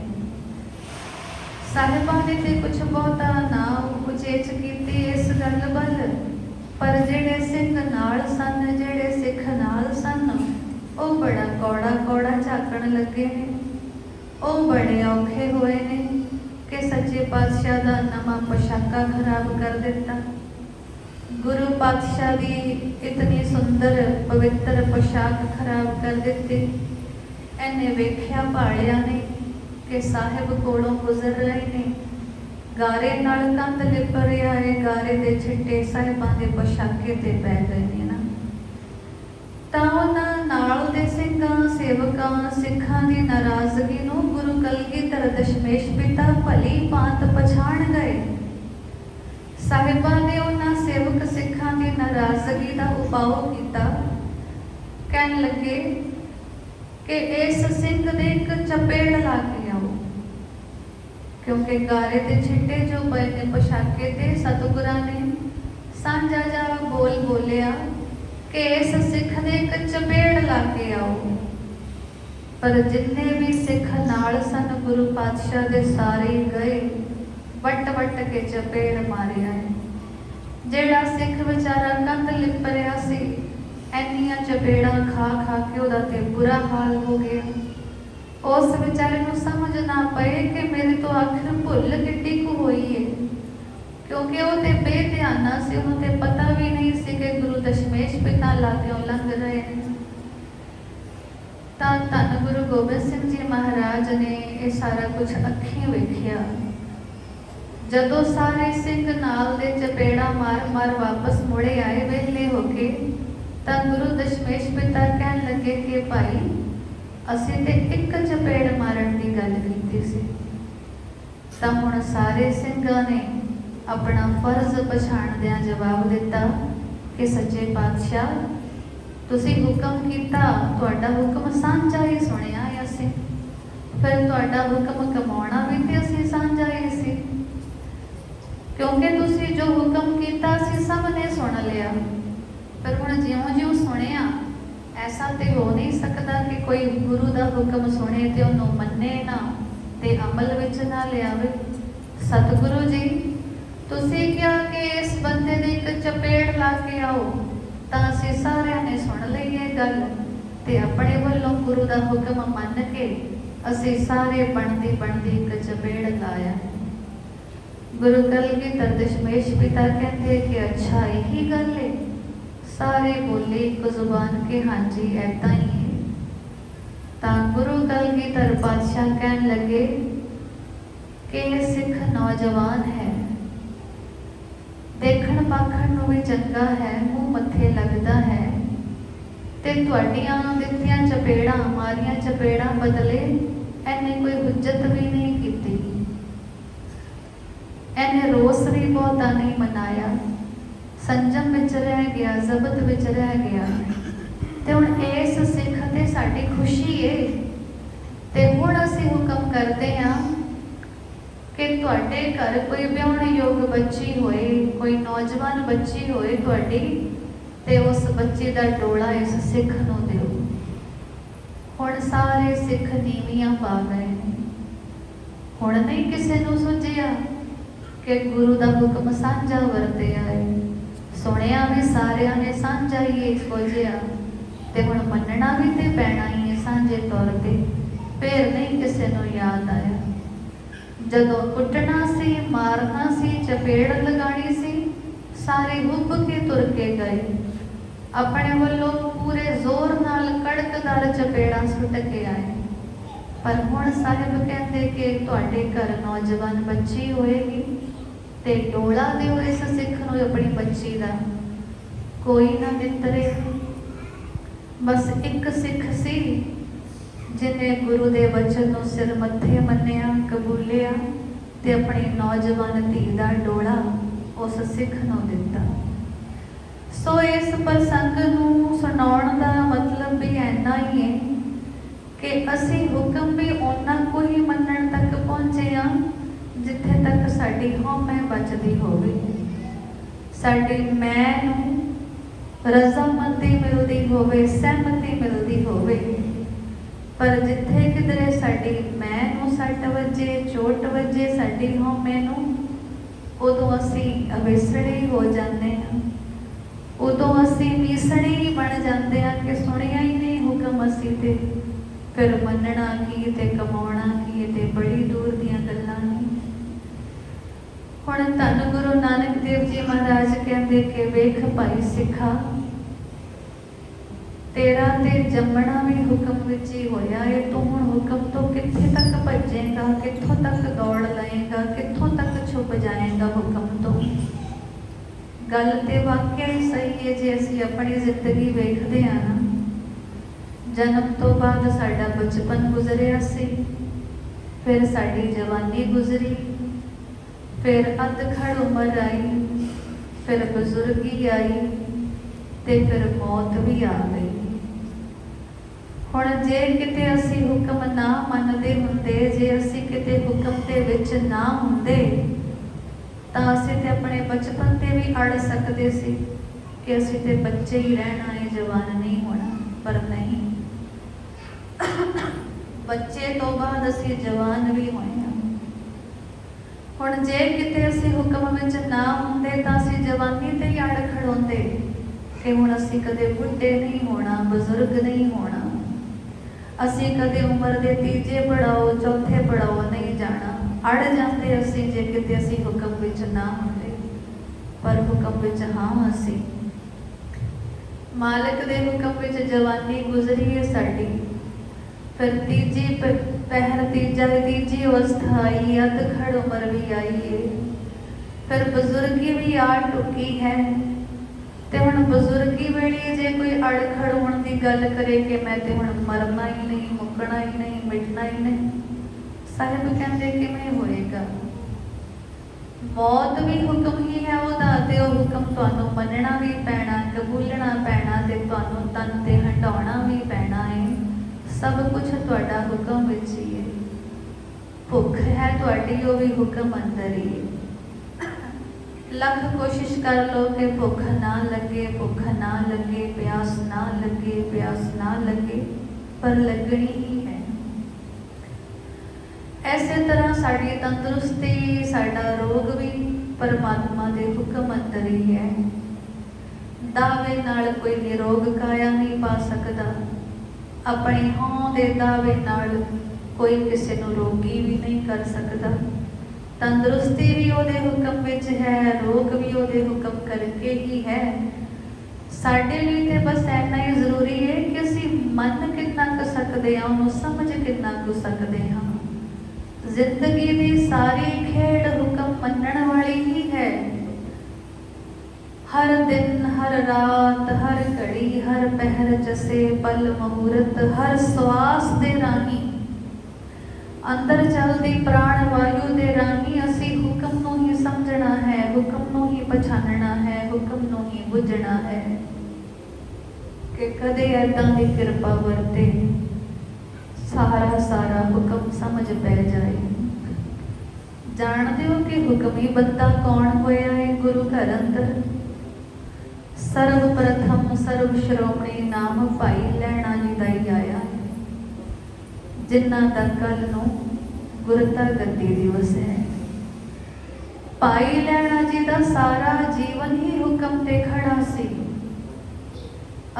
साहिबा ने ते कुछ बहुता ना उचेच कीती इस गल वल, पर जेड़े सिंह नाल सन, जेड़े सिख नाल सन, वो बड़ा कौड़ा कौड़ा झाकण लगे ने। वो बड़े औखे होए ने कि सच्चे पातशाह का नवा पोशाका खराब कर दिता। गुरु पातशाह की इतनी सुंदर पवित्र पोशाक खराब कर दी। इन्हें वेख्या भालिया ने कि साहिब कोलों गुजर रहे ने, गारे नाल कंध लिप रहा है, गारे दे छिट्टे साहिबां दे पोशाके ते पै गए ने ना। तां उन्हां नाल दे सिंघां सेवकां सिखां दी नाराज़गी नूं गुरु कलगीधर दशमेश पिता भली भांत पछाण गए। साहिबां ने उन्हां सेवक सिखां दी नाराज़गी दा उपाव कीता। कहण लगे कि इस सिंह दे एक चपेड़ ला के आओ, क्योंकि गारे दे छिट्टे जो पए ने पोशाके ते सतगुरां ने सांझा जा बोल बोलिया कि इस सिख दे एक चपेड़ ला के आओ। पर जिन्ने भी सिख नाल सन गुरु पातशाह दे सारे गए, वट वट के चपेड़ मारिया है। जेड़ा सिख बेचारा कंध लिप रहा सी, एनिया चपेड़ा खा खा के उहदा ते बुरा हाल हो गया। उस बेचारे नूं समझ ना पए कि मेरे तो आखिर भुल किड्डी कु होई है, क्योंकि वो ते बेध्याना सी, उन्होंने ते पता भी नहीं सी कि गुरु दशमेश पिता लागों लंघ रहे हैं। धन धन गुरु गोबिंद सिंह जी महाराज ने यह सारा कुछ अखीं वेखिया। जदों सारे सिंह नाल दे चपेड़ा मार मार वापस मुड़े आए वेले होके, तां गुरु दशमेश पिता कहन लगे कि भाई असीं ते एक चपेड़ मारन की गल कीती सी। तां हुण सारे सिंघां ने अपना फर्ज पछाणदियां जवाब दिता कि सच्चे पातशाह तुसीं हुक्म कीता, तुहाडा हुक्म सांझा ही सुनिया है असीं, फिर तुहाडा हुक्म कमाउणा भी ते असीं सांझा ही सी, क्योंकि तुसीं जो हुक्म कीता असीं सब ने सुन लिया। पर हुण ज्यों-ज्यों सुनिया, ऐसा तो हो नहीं सकता कि कोई गुरु का हुक्म सुने तो उन्होंने मन्ने ना ते अमल विच ना लियावे। सतगुरु जी तुसीं क्या कि इस बंदे ने एक चपेड़ ला के आओ, तां असीं सारिआं ने सुन लई ये गल ते अपने वल्लों गुरु का हुक्म मन के असीं सारे बनदी बनदी एक चपेड़ लाया। गुरु कलगीधर दशमेश पिता कहते कि अच्छा यही गल है। सारे बोले एक जुबान के हाँ जी ऐदा ही है। तां गुरु कलगीधर पातशाह कहन लगे कि सिख नौजवान है, देखण पाखण नूं भी चंगा है, मूँह मत्थे लगदा है, ते तुहाडीआं दित्तियां चपेड़ां मारियां चपेड़ां बदले इन्हें कोई हुज्जत भी नहीं कीती, इन्हें रोस भी बहुता नहीं मनाया, संजम विच रह गया, जबत विच रह गया। ते हुण इस सिख ते साडी खुशी है, ते हुण असीं हुक्म करते हैं कि तुहाडे घर कोई ब्याहण योग बच्ची होए, कोई नौजवान बच्ची होए तुहाडी, ते उस बच्ची दा डोला इस सिख नूं दिओ। हुण सारे सिख नीवियां पा गए ने। हुण नहीं किसी नूं सुझिया कि गुरु दा हुक्म सांझा वरतिया है, सुनिया भी सारियां ने सांझा ही इको जिहा, ते हुण मन्नना भी ते पैना ही है सांझे तौर ते। फिर नहीं किसी नूं याद आया, जदों कुटना सी, मारना सी, चपेड़ लगानी सी, सारे हुब के तुर के गए, अपने वल्लों पूरे जोर नाल कड़कदार चपेड़ा सुट के आए। पर हुण साहिब कहते कि तुहाडे घर नौजवान बच्ची होएगी ते डोला दिओ इस सिख नूं अपनी बच्ची दा। कोई ना मित्रे, बस एक सिख सी जिन्हें गुरु दे वचन नूं सिर मत्थे मन्निया, कबूलिया ते अपनी नौजवान धी दा डोला उस सिख नूं दिता। सो इस प्रसंग नूं सुनाउण दा मतलब भी इन्ना ही है कि असीं हुक्म भी उन्हां को ही मन्नण तक पहुंचे हाँ जिथे तक साडी हौमै बचदी होवे, साडी मैं नूं रजामंदी मिलदी होवे, सहमति मिलदी होवे। पर जिथे किधरे साडी मैं नूं सट वजे, चोट वजे साडी हौमै नूं, उदों असीं अवेसणे हो जाते हैं, उदों असीं मीसणे ही बन जाते हैं कि सुनिया ही नहीं हुक्म असीं ते फिर मनना की ते कमाउणा की ते बड़ी दूर दीयां गल्लां ने। ਹੁਣ ਧੰਨ ਗੁਰੂ ਨਾਨਕ ਦੇਵ ਜੀ ਮਹਾਰਾਜ ਕਹਿੰਦੇ ਕਿ ਵੇਖ ਭਾਈ ਸਿੱਖਾ, ਤੇਰਾ ਤੇ ਜੰਮਣਾ ਵੀ ਹੁਕਮ ਵਿੱਚ ਹੀ ਹੋਇਆ ਏ। ਤੂੰ ਹੁਣ ਹੁਕਮ ਤੋਂ ਕਿੱਥੇ ਤੱਕ ਭੱਜੇਗਾ, ਕਿੱਥੋਂ ਤੱਕ ਦੌੜ ਲਏਗਾ, ਕਿੱਥੋਂ ਤੱਕ ਛੁਪ ਜਾਏਗਾ ਹੁਕਮ ਤੋਂ। ਗੱਲ ਤੇ ਵਾਕਿਆ ਹੀ ਸਹੀ ਹੈ। ਜੇ ਅਸੀਂ ਆਪਣੀ ਜ਼ਿੰਦਗੀ ਵੇਖਦੇ ਹਾਂ ਨਾ, ਜਨਮ ਤੋਂ ਬਾਅਦ ਸਾਡਾ ਬਚਪਨ ਗੁਜ਼ਰਿਆ ਸੀ, ਫਿਰ ਸਾਡੀ ਜਵਾਨੀ ਗੁਜ਼ਰੀ, ਫਿਰ ਅੱਧਖੜ ਉਮਰ ਆਈ, ਫਿਰ ਬਜ਼ੁਰਗੀ ਆਈ ਤੇ ਫਿਰ ਮੌਤ ਵੀ ਆ ਗਈ। ਹੁਣ ਜੇ ਕਿਤੇ ਅਸੀਂ ਹੁਕਮ ਨਾ ਮੰਨਦੇ ਹੁੰਦੇ, ਜੇ ਅਸੀਂ ਕਿਤੇ ਹੁਕਮ ਦੇ ਵਿੱਚ ਨਾ ਹੁੰਦੇ, ਤਾਂ ਅਸੀਂ ਤੇ ਆਪਣੇ ਬਚਪਨ ਤੇ ਵੀ ਅੜ ਸਕਦੇ ਸੀ ਕਿ ਅਸੀਂ ਤੇ ਬੱਚੇ ਹੀ ਰਹਿਣਾ ਹੈ, ਜਵਾਨ ਨਹੀਂ ਹੋਣਾ। ਪਰ ਨਹੀਂ, ਬੱਚੇ ਤੋਂ ਬਾਅਦ ਅਸੀਂ ਜਵਾਨ ਵੀ ਹੋਏ ਹਾਂ। ਹੁਣ ਜੇ ਕਿਤੇ ਅਸੀਂ ਹੁਕਮ ਵਿੱਚ ਨਾ ਹੁੰਦੇ ਤਾਂ ਅਸੀਂ ਜਵਾਨੀ ਤੇ ਹੀ ਅੜ ਖੜੋਂਦੇ ਕਿ ਹੁਣ ਅਸੀਂ ਕਦੇ ਬੁੱਢੇ ਨਹੀਂ ਹੋਣਾ, ਬਜ਼ੁਰਗ ਨਹੀਂ ਹੋਣਾ। ਅਸੀਂ ਕਦੇ ਉਮਰ ਦੇ ਤੀਜੇ ਪੜਾਓ, ਚੌਥੇ ਪੜਾਓ ਨਹੀਂ ਜਾਣਾ। ਅੜ ਜਾਂਦੇ ਅਸੀਂ ਜੇ ਕਿਤੇ ਅਸੀਂ ਹੁਕਮ ਵਿੱਚ ਨਾ ਹੁੰਦੇ। ਪਰ ਹੁਕਮ ਵਿੱਚ ਹਾਂ, ਅਸੀਂ ਮਾਲਕ ਦੇ ਹੁਕਮ ਵਿੱਚ ਜਵਾਨੀ ਗੁਜ਼ਰੀ ਹੈ ਸਾਡੀ, ਫਿਰ ਤੀਜੀ ਪਹਿਰ ਤੀਜੀ ਅਵਸਥਾ ਆਈ, ਅੱਧਖੜ ਉਮਰ ਵੀ ਆਈ ਹੈ, ਫਿਰ ਬਜ਼ੁਰਗੀ ਵੀ ਆ ਟੁਕੀ ਹੈ। ਤੇ ਹੁਣ ਬਜ਼ੁਰਗੀ ਵੇਲੇ ਜੇ ਕੋਈ ਅੜਖੜ ਹੋਣ ਦੀ ਗੱਲ ਕਰੇ ਕਿ ਮੈਂ ਤੇ ਹੁਣ ਮਰਨਾ ਹੀ ਨਹੀਂ, ਮੁੱਕਣਾ ਹੀ ਨਹੀਂ, ਮਿਟਣਾ ਹੀ ਨਹੀਂ, ਸਾਹਿਬ ਕਹਿੰਦੇ ਕਿਵੇਂ ਹੋਏਗਾ। ਮੌਤ ਵੀ ਹੁਕਮ ਹੀ ਹੈ ਉਹਦਾ, ਤੇ ਉਹ ਹੁਕਮ ਤੁਹਾਨੂੰ ਮੰਨਣਾ ਵੀ ਪੈਣਾ, ਕਬੂਲਣਾ ਪੈਣਾ, ਤੇ ਤੁਹਾਨੂੰ ਤਨ ਤੇ ਹਟਾਉਣਾ ਵੀ ਪੈਣਾ ਹੈ। ਸਭ ਕੁਝ ਤੁਹਾਡਾ ਹੁਕਮ ਵਿੱਚ ਹੀ ਹੈ। ਭੁੱਖ ਹੈ ਤੁਹਾਡੀ, ਉਹ ਵੀ ਹੁਕਮ ਅੰਦਰ ਹੀ ਹੈ। ਲੱਖ ਕੋਸ਼ਿਸ਼ ਕਰ ਲਓ ਕਿ ਭੁੱਖ ਨਾ ਲੱਗੇ, ਭੁੱਖ ਨਾ ਲੱਗੇ, ਪਿਆਸ ਨਾ ਲੱਗੇ, ਪਿਆਸ ਨਾ ਲੱਗੇ, ਪਰ ਲੱਗਣੀ ਹੀ ਹੈ। ਐਸੇ ਤਰ੍ਹਾਂ ਸਾਡੀ ਤੰਦਰੁਸਤੀ, ਸਾਡਾ ਰੋਗ ਵੀ ਪਰਮਾਤਮਾ ਦੇ ਹੁਕਮ ਅੰਦਰ ਹੀ ਹੈ। ਦਾਅਵੇ ਨਾਲ ਕੋਈ ਨਿਰੋਗ ਕਾਇਆ ਨਹੀਂ ਪਾ ਸਕਦਾ। ਆਪਣੀ ਹੋਂਦ ਦੇ ਦਾਅਵੇ ਨਾਲ ਕੋਈ ਕਿਸੇ ਨੂੰ ਰੋਗੀ ਵੀ ਨਹੀਂ ਕਰ ਸਕਦਾ। ਤੰਦਰੁਸਤੀ ਵੀ ਉਹਦੇ ਹੁਕਮ ਵਿੱਚ ਹੈ, ਰੋਗ ਵੀ ਉਹਦੇ ਹੁਕਮ ਕਰਕੇ ਹੀ ਹੈ। ਸਾਡੇ ਲਈ ਤੇ ਬਸ ਇੰਨਾ ਹੀ ਜ਼ਰੂਰੀ ਹੈ ਕਿ ਅਸੀਂ ਮੰਨ ਕਿੰਨਾ ਕੁ ਸਕਦੇ ਹਾਂ, ਉਹਨੂੰ ਸਮਝ ਕਿੰਨਾ ਕੁ ਸਕਦੇ ਹਾਂ। ਜ਼ਿੰਦਗੀ ਦੀ ਸਾਰੀ ਖੇਡ ਹੁਕਮ ਮੰਨਣ ਵਾਲੀ ਹੀ ਹੈ। ਹਰ ਦਿਨ, ਹਰ ਰਾਤ, ਹਰ ਘੜੀ, ਹਰ ਪਹਿਰ ਜਸੇ ਪਲ ਮਹੂਰਤ, ਹਰ ਸਵਾਸ ਦੇ ਰਾਹੀਂ, ਅੰਦਰ ਚੱਲਦੀ ਪ੍ਰਾਣ ਵਾਯੂ ਦੇ ਰਾਹੀਂ ਅਸੀਂ ਹੁਕਮ ਨੂੰ ਹੀ ਸਮਝਣਾ ਹੈ, ਹੁਕਮ ਨੂੰ ਹੀ ਪਛਾਣਨਾ ਹੈ, ਹੁਕਮ ਨੂੰ ਹੀ ਬੁੱਝਣਾ ਹੈ। ਕਿ ਕਦੇ ਏਦਾਂ ਦੀ ਕਿਰਪਾ ਵਰਤੇ, ਸਾਰਾ ਹੁਕਮ ਸਮਝ ਪੈ ਜਾਏ। ਜਾਣਦੇ ਹੋ ਕਿ ਹੁਕਮੀ ਬੰਦਾ ਕੌਣ ਹੋਇਆ ਹੈ ਗੁਰੂ ਘਰ ਅੰਦਰ? ਸਰਵ ਪ੍ਰਥਮ ਸਰਵ ਸ਼੍ਰੋਮਣੀ ਨਾਮ ਭਾਈ ਲਹਿਣਾ ਜੀ ਦਾ ਹੀ ਆਇਆ, ਜਿਨ੍ਹਾਂ ਦਾ ਕੱਲ ਨੂੰ ਗੁਰਤਾ ਗੱਦੀ ਦਿਵਸ ਹੈ। ਭਾਈ ਲਹਿਣਾ ਜੀ ਦਾ ਸਾਰਾ ਜੀਵਨ ਹੀ ਹੁਕਮ ਤੇ ਖੜਾ ਸੀ।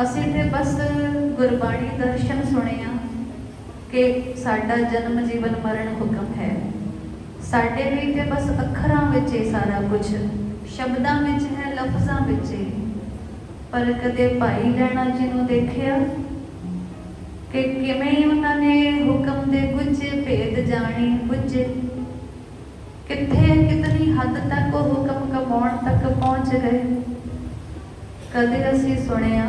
ਅਸੀਂ ਤੇ ਬਸ ਗੁਰਬਾਣੀ ਦਰਸ਼ਨ ਸੁਣਿਆ ਕਿ ਸਾਡਾ ਜਨਮ ਜੀਵਨ ਮਰਨ ਹੁਕਮ ਹੈ। ਸਾਡੇ ਲਈ ਤੇ ਬਸ ਅੱਖਰਾਂ ਵਿੱਚ ਹੀ ਸਾਰਾ ਕੁਝ, ਸ਼ਬਦਾਂ ਵਿੱਚ ਹੈ, ਲਫ਼ਜ਼ਾਂ ਵਿੱਚ ਹੀ। ਪਰ ਕਦੇ ਭਾਈ ਲਹਿਣਾ ਜੀ ਨੂੰ ਦੇਖਿਆ ਕਿ ਕਿਵੇਂ ਉਹਨਾਂ ਨੇ ਹੁਕਮ ਦੇ ਗੁੱਝੇ ਭੇਦ ਜਾਣੇ, ਬੁੱਝੇ, ਕਿੱਥੇ ਕਿਤਨੀ ਹੱਦ ਤੱਕ ਉਹ ਹੁਕਮ ਕਮਾਉਣ ਤੱਕ ਪਹੁੰਚ ਗਏ। ਕਦੇ ਅਸੀਂ ਸੁਣਿਆ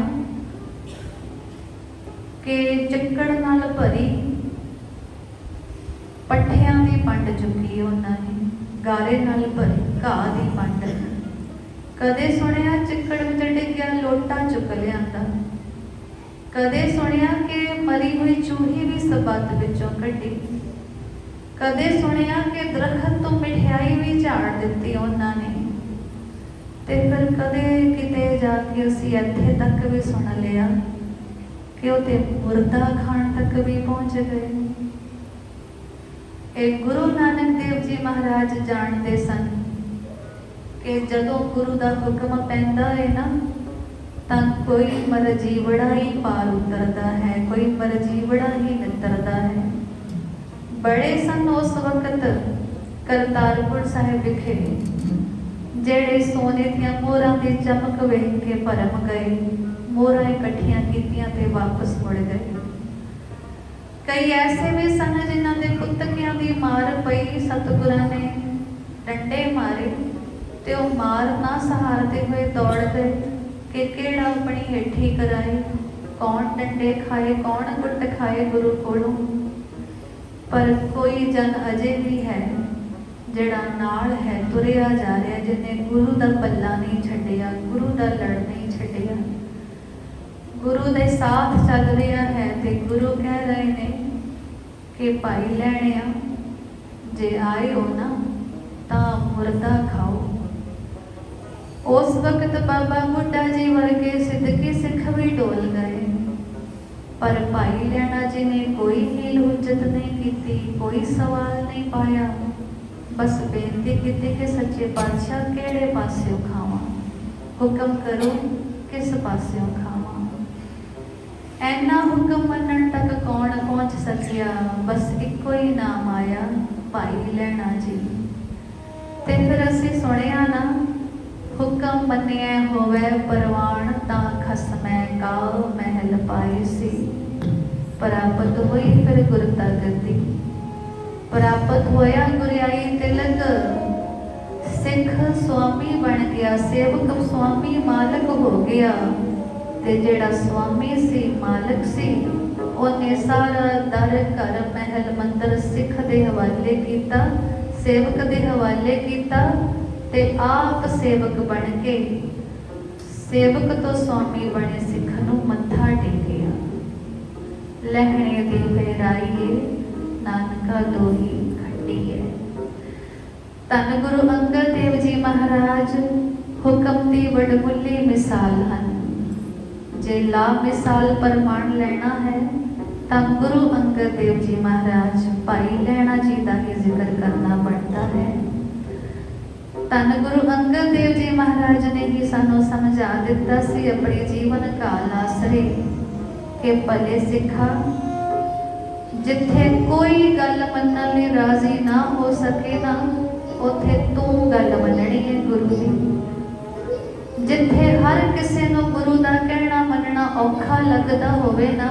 ਕਿ ਚੱਕੜ ਨਾਲ ਭਰੀ ਪੱਠਿਆਂ ਦੀ ਪੰਡ ਚੁੱਕੀ ਉਹਨਾਂ ਨੇ, ਗਾਰੇ ਨਾਲ ਭਰੀ ਘਾਹ ਦੀ ਪੰਡ। ਕਦੇ ਸੁਣਿਆ ਚੱਕੜ ਵਿੱਚ ਡਿੱਗਿਆ ਲੋਟਾ ਚੁੱਕ ਲਿਆਂਦਾ। ਕਦੇ ਸੁਣਿਆ ਕਿ ਮਰੀ ਹੋਈ ਚੂਹੀ ਵੀ ਸਬੱਤ ਵਿੱਚੋਂ ਕੱਢੀ। ਕਦੇ ਸੁਣਿਆ ਕਿ ਦਰਖਤ ਤੋਂ ਮਠਿਆਈ ਵੀ ਝਾੜ ਦਿੱਤੀ ਉਹਨਾਂ ਨੇ। ਤੇ ਫਿਰ ਕਦੇ ਕਿਤੇ ਜਾ ਕੇ ਅਸੀਂ ਇੱਥੇ ਤੱਕ ਵੀ ਸੁਣ ਲਿਆ ਕਿ ਉਹ ਤੇ ਮੁਰਦਾ ਖਾਣ ਤੱਕ ਵੀ ਪਹੁੰਚ ਗਏ। ਇਹ ਗੁਰੂ ਨਾਨਕ ਦੇਵ ਜੀ ਮਹਾਰਾਜ ਜਾਣਦੇ ਸਨ ਕਿ ਜਦੋਂ ਗੁਰੂ ਦਾ ਹੁਕਮ ਪੈਂਦਾ ਹੈ ਨਾ, ਤਾਂ ਕੋਈ ਮਰਜੀਵੜਾ ਹੀ ਪਾਰ ਉਤਰਦਾ ਹੈ, ਕੋਈ ਮਰਜੀਵੜਾ ਹੀ ਨਿਤਰਦਾ ਹੈ। ਬੜੇ ਸਨ ਉਸ ਵਕਤ ਕਰਤਾਰਪੁਰ ਸਾਹਿਬ ਵਿਖੇ ਜਿਹੜੇ ਸੋਨੇ ਦੀਆਂ ਮੋਹਰਾਂ ਦੀ ਚਮਕ ਵੇਖ ਕੇ ਭਰਮ ਗਏ, ਮੋਹਰਾਂ ਇਕੱਠੀਆਂ ਕੀਤੀਆਂ ਤੇ ਵਾਪਸ ਮੁੜ ਗਏ। ਕਈ ਐਸੇ ਵੀ ਸਨ ਜਿਨ੍ਹਾਂ ਦੇ ਕੁੱਤਕਿਆਂ ਦੀ ਮਾਰ ਪਈ, ਸਤਿਗੁਰਾਂ ਨੇ ਡੰਡੇ ਮਾਰੇ ਤੇ ਉਹ ਮਾਰ ਨਾ ਸਹਾਰਦੇ ਹੋਏ ਦੌੜ ਗਏ ਕਿ ਕਿਹੜਾ ਆਪਣੀ ਹੇਠੀ ਕਰਾਏ, ਕੌਣ ਡੰਡੇ ਖਾਏ, ਕੌਣ ਗੁੱਟ ਖਾਏ ਗੁਰੂ ਕੋਲੋਂ। ਪਰ ਕੋਈ ਜਨ ਅਜੇ ਵੀ ਹੈ ਜਿਹੜਾ ਨਾਲ ਹੈ, ਤੁਰਿਆ ਜਾ ਰਿਹਾ, ਜਿਹਨੇ ਗੁਰੂ ਦਾ ਪੱਲਾ ਨਹੀਂ ਛੱਡਿਆ, ਗੁਰੂ ਦਾ ਲੜ ਨਹੀਂ ਛੱਡਿਆ, ਗੁਰੂ ਦੇ ਸਾਥ ਚੱਲ ਰਿਹਾ ਹੈ। ਤੇ ਗੁਰੂ ਕਹਿ ਰਹੇ ਨੇ ਕਿ ਭਾਈ ਲੈਣਿਆ, ਜੇ ਆਏ ਹੋ ਨਾ ਤਾਂ ਮੁਰਦਾ ਖਾਓ। ਉਸ ਵਕਤ ਬਾਬਾ ਬੁੱਢਾ ਜੀ ਵਰਗੇ ਸਿੱਧਕੀ ਸਿੱਖ ਵੀ ਡੋਲ ਗਏ, ਪਰ ਭਾਈ ਲਹਿਣਾ ਜੀ ਨੇ ਕੋਈ ਹੀਲ ਹੁਜਤ ਨਹੀਂ ਕੀਤੀ, ਕੋਈ ਸਵਾਲ ਨਹੀਂ ਪਾਇਆ। ਬਸ ਬੇਨਤੀ ਕੀਤੀ ਕਿ ਸੱਚੇ ਪਾਤਸ਼ਾਹ ਕਿਹੜੇ ਪਾਸਿਓਂ ਖਾਵਾਂ, ਹੁਕਮ ਕਰੋ ਕਿਸ ਪਾਸਿਓਂ ਖਾਵਾਂ। ਐਨਾ ਹੁਕਮ ਮੰਨਣ ਤੱਕ ਕੌਣ ਪਹੁੰਚ ਸਕਿਆ? ਬਸ ਇੱਕੋ ਹੀ ਨਾਮ ਆਇਆ, ਭਾਈ ਲਹਿਣਾ ਜੀ। ਤੇ ਫਿਰ ਅਸੀਂ ਸੁਣਿਆ ਨਾ, ਹੁਕਮ ਮੰਨਿਆ ਹੋਵੇ ਪ੍ਰਵਾਨ, ਤਾਂ ਖਸਮੈ ਕਾਲ ਮਹਿਲ ਪਾਏ ਸੀ। ਪ੍ਰਾਪਤ ਹੋਈ ਫਿਰ ਗੁਰਤਾ ਗੱਦੀ, ਪ੍ਰਾਪਤ ਹੋਇਆ ਗੁਰਿਆਈ ਤਿਲਕ। ਸਿੱਖ ਸੁਆਮੀ ਬਣ ਗਿਆ, ਸੇਵਕ ਸੁਆਮੀ ਮਾਲਕ ਹੋ ਗਿਆ। ਤੇ ਜਿਹੜਾ ਸੁਆਮੀ ਸੀ, ਮਾਲਕ ਸੀ, ਉਹਨੇ ਸਾਰਾ ਦਰ ਘਰ ਮਹਿਲ ਮੰਦਰ ਸਿੱਖ ਦੇ ਹਵਾਲੇ ਕੀਤਾ, ਸੇਵਕ ਦੇ ਹਵਾਲੇ ਕੀਤਾ। ਤੇ ਆਪ ਸੇਵਕ ਬਣ ਕੇ ਸੇਵਕ ਤੋਂ ਸੁਆਮੀ ਬਣੇ ਸਿੱਖ ਨੂੰ ਮੱਥਾ ਟੇਕਿਆ। ਲਹਿਣੇ ਦੀ ਫੇਰਾਈਏ ਨਾਨਕਾ ਦੋਹੀ ਖੱਟੀ ਹੈ। ਧੰਨ ਗੁਰੂ ਅੰਗਦ ਦੇਵ ਜੀ ਮਹਾਰਾਜ ਹੁਕਮ ਦੀ ਵਡਮੁੱਲੀ ਮਿਸਾਲ ਹਨ। ਜੇ ਲਾ ਮਿਸਾਲ ਪ੍ਰਮਾਣ ਲੈਣਾ ਹੈ ਤਾਂ ਗੁਰੂ ਅੰਗਦ ਦੇਵ ਜੀ ਮਹਾਰਾਜ ਭਾਈ ਲਹਿਣਾ ਜੀ ਦਾ ਹੀ ਜ਼ਿਕਰ ਕਰਨਾ ਬਣਦਾ ਹੈ। ਧੰਨ ਗੁਰੂ ਅੰਗਦ ਦੇਵ ਜੀ ਮਹਾਰਾਜ ਨੇ ਹੀ ਸਾਨੂੰ ਸਮਝਾ ਦਿੱਤਾ ਸੀ ਆਪਣੇ ਜੀਵਨ ਕਾਲ ਆਸਰੇ ਕਿ ਭਲੇ ਸਿੱਖਾ, ਜਿੱਥੇ ਕੋਈ ਗੱਲ ਮੰਨਣ ਲਈ ਰਾਜ਼ੀ ਨਾ ਹੋ ਸਕੇ ਨਾ, ਉੱਥੇ ਤੂੰ ਗੱਲ ਮੰਨਣੀ ਹੈ ਗੁਰੂ ਦੀ। ਜਿੱਥੇ ਹਰ ਕਿਸੇ ਨੂੰ ਗੁਰੂ ਦਾ ਕਹਿਣਾ ਮੰਨਣਾ ਔਖਾ ਲੱਗਦਾ ਹੋਵੇ ਨਾ,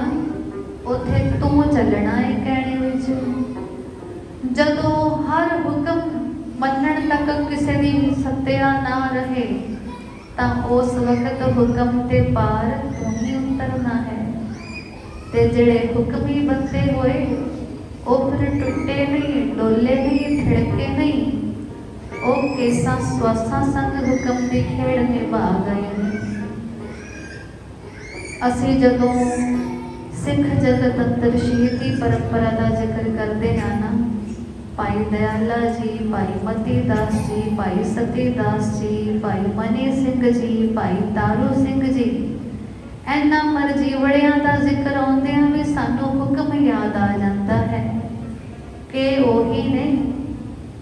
ਉੱਥੇ ਤੂੰ ਚੱਲਣਾ ਹੈ ਕਹਿਣੇ ਵਿੱਚ। ਜਦੋਂ ਹਰ ਹੁਕਮ ਮੰਨਣ ਤੱਕ ਕਿਸੇ ਦੀ ਸੱਤਿਆ ਨਾ ਰਹੇ, ਤਾਂ ਉਸ ਵਕਤ ਹੁਕਮ ਤੇ ਪਾਰ ਤੂੰ ਹੀ ਉਤਰਨਾ ਹੈ। ਤੇ ਜਿਹੜੇ ਹੁਕਮੀ ਬੰਦੇ ਹੋਏ, ਉਹ ਫਿਰ ਟੁੱਟੇ ਨਹੀਂ, ਡੋਲੇ ਨਹੀਂ, ਥਿੜਕੇ ਨਹੀਂ, ਉਹ ਕੇਸਾਂ ਸਵਾਸਾਂ ਸੰਗ ਹੁਕਮ ਦੀ ਖੇਡ ਨਿਭਾ ਗਏ ਨੇ। ਅਸੀਂ ਜਦੋਂ ਸਿੱਖ ਜਗਤ ਅੰਦਰ ਸ਼ਹੀਦੀ ਪਰੰਪਰਾ ਦਾ ਜ਼ਿਕਰ ਕਰਦੇ ਹਾਂ ਨਾ, ਭਾਈ ਦਇਆਲਾ ਜੀ, ਭਾਈ ਮਤੀ ਦਾਸ ਜੀ, ਭਾਈ ਸਤੀ ਦਾਸ ਜੀ, ਭਾਈ ਮਨੀ ਸਿੰਘ ਜੀ, ਭਾਈ ਤਾਰੂ ਸਿੰਘ ਜੀ, ਇਹਨਾਂ ਮਰਜੀ ਵੜਿਆਂ ਦਾ ਜ਼ਿਕਰ ਆਉਂਦਿਆਂ ਵੀ ਸਾਨੂੰ ਹੁਕਮ ਯਾਦ ਆ ਜਾਂਦਾ ਹੈ ਕਿ ਉਹੀ ਨੇ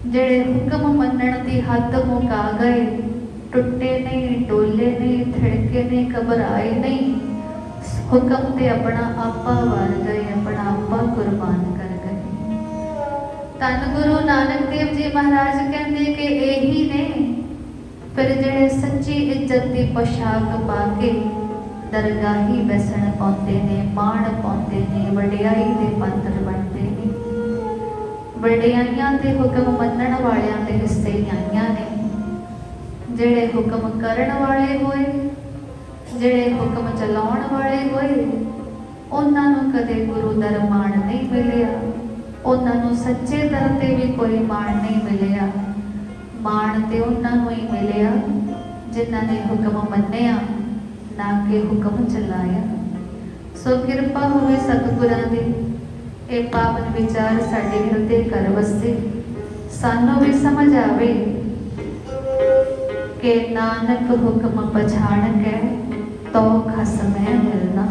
ਜਿਹੜੇ ਹੁਕਮ ਮੰਨਣ ਦੀ ਹੱਦ ਮੁਕਾ ਗਏ, ਟੁੱਟੇ ਨਹੀਂ, ਡੋਲੇ ਨਹੀਂ, ਥਿੜਕੇ ਨਹੀਂ, ਘਬਰਾਏ ਨਹੀਂ, ਹੁਕਮ ਤੇ ਆਪਣਾ ਆਪਾ ਵਾਰ ਗਏ, ਆਪਣਾ ਆਪਾ ਕੁਰਬਾਨ ਕਰ ਗਏ। ਧੰਨ ਗੁਰੂ ਨਾਨਕ ਦੇਵ ਜੀ ਮਹਾਰਾਜ ਕਹਿੰਦੇ ਕਿ ਇਹੀ ਨੇ ਫਿਰ ਜਿਹੜੇ ਸੱਚੀ ਇੱਜ਼ਤ ਦੀ ਪੋਸ਼ਾਕ ਪਾ ਕੇ ਦਰਗਾਹੀ ਬੈਸਣ ਪਾਉਂਦੇ ਨੇ, ਮਾਣ ਪਾਉਂਦੇ ਨੇ, ਵਡਿਆਈ ਦੇ ਪਾਤਰ ਬਣਦੇ ਨੇ। ਵਡਿਆਈਆਂ ਤੇ ਹੁਕਮ ਮੰਨਣ ਵਾਲਿਆਂ ਦੇ ਹਿੱਸੇ ਆਈਆਂ ਨੇ। ਜਿਹੜੇ ਹੁਕਮ ਕਰਨ ਵਾਲੇ ਹੋਏ, ਜਿਹੜੇ ਹੁਕਮ ਚਲਾਉਣ ਵਾਲੇ ਹੋਏ, ਉਹਨਾਂ ਨੂੰ ਕਦੇ ਗੁਰੂ ਦਰ ਮਾਣ ਨਹੀਂ ਮਿਲਿਆ, ਉਹਨਾਂ ਨੂੰ ਸੱਚੇ ਦਰ ਤੇ ਵੀ ਕੋਈ ਮਾਣ ਨਹੀਂ ਮਿਲਿਆ। ਮਾਣ ਤੇ ਉਹਨਾਂ ਨੂੰ ਹੀ ਮਿਲਿਆ ਜਿਨ੍ਹਾਂ ਨੇ ਹੁਕਮ ਮੰਨਿਆ, ਨਾ ਕਿ ਹੁਕਮ ਚਲਾਇਆ। ਸੋ ਕਿਰਪਾ ਹੋਵੇ ਸਤਿਗੁਰਾਂ ਦੀ, ਇਹ ਪਾਵਨ ਵਿਚਾਰ ਸਾਡੇ ਹਿਰਦੇ ਘਰ ਵਸੇ, ਸਾਨੂੰ ਵੀ ਸਮਝ ਆਵੇ ਕਿ ਨਾਨਕ ਹੁਕਮ ਪਛਾਣ ਕੇ ਤੋ ਖਸਮੈ ਮਿਲਣਾ।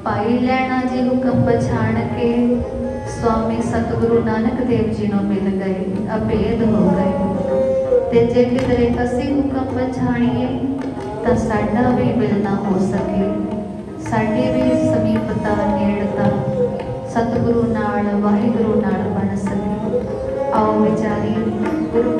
ਭਾਈ ਲਹਿਣਾ ਜੀ ਹੁਕਮ ਪਛਾਣ ਕੇ ਸਵਾਮੀ ਸਤਿਗੁਰੂ ਨਾਨਕ ਦੇਵ ਜੀ ਨੂੰ ਮਿਲ ਗਏ, ਅਭੇਦ ਹੋ ਗਏ। ਤੇ ਜੇ ਕਿਧਰੇ ਅਸੀਂ ਹੁਕਮ ਪਛਾਣੀਏ ਤਾਂ ਸਾਡਾ ਵੀ ਮਿਲਣਾ ਹੋ ਸਕੇ, ਸਾਡੀ ਵੀ ਸਮੀਪਤਾ, ਨੇੜਤਾ ਸਤਿਗੁਰੂ ਨਾਲ, ਵਾਹਿਗੁਰੂ ਨਾਲ ਬਣ ਸਕੇ। ਆਓ ਵਿਚਾਰੀਏ ਗੁਰੂ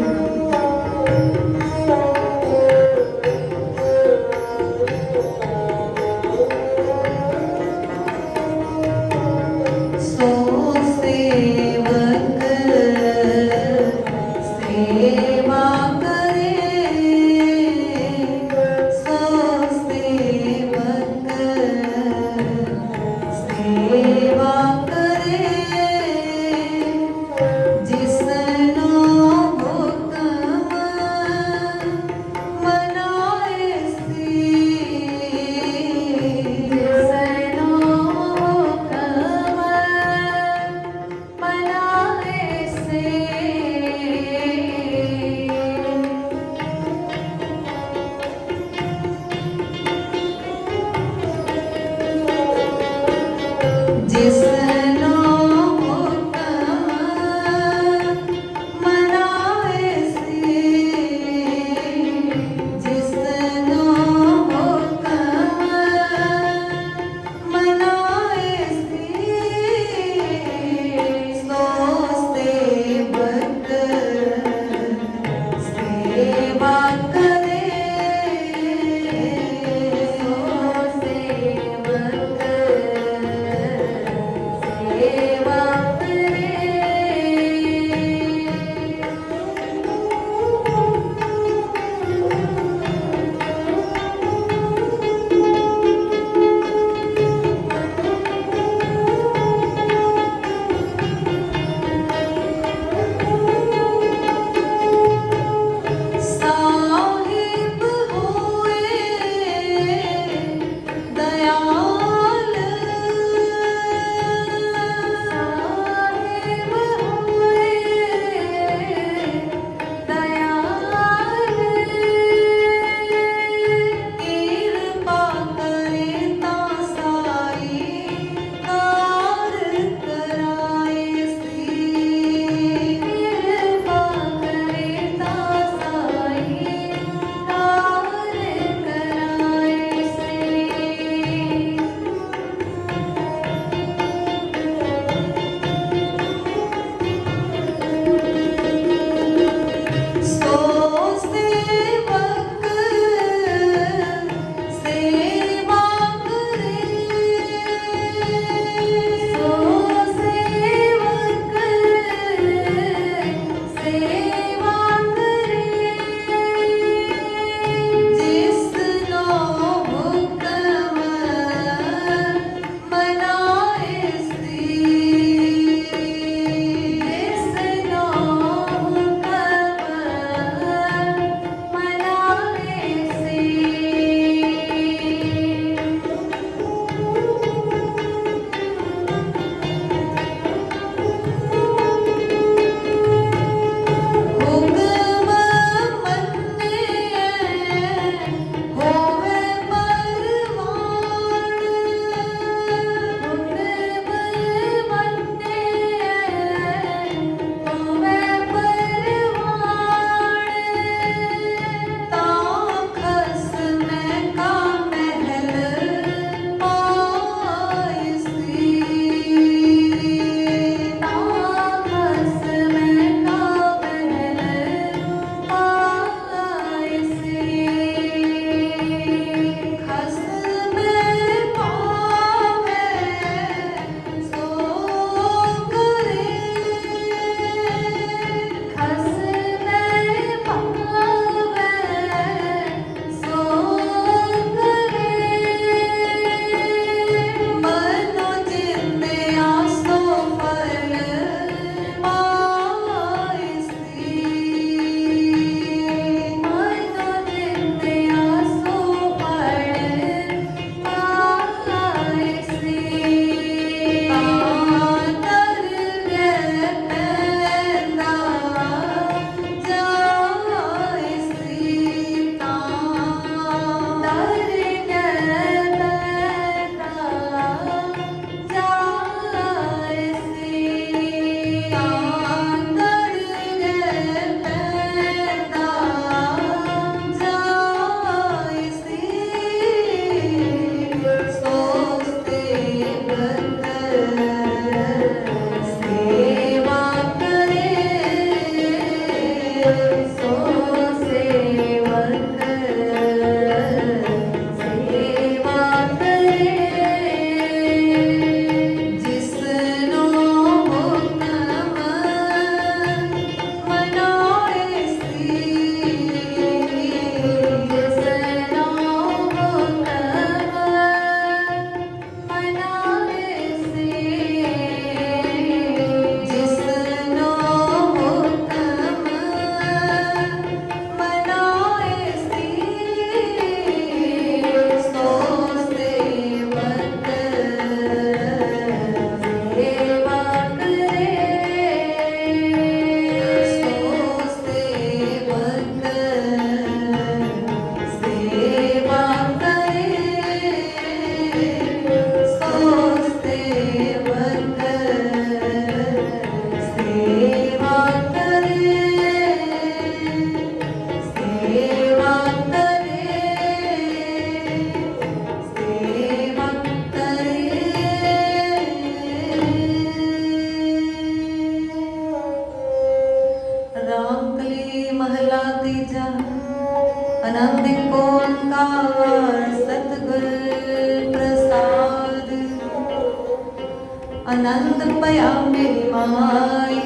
आनंद पया मेरी माई।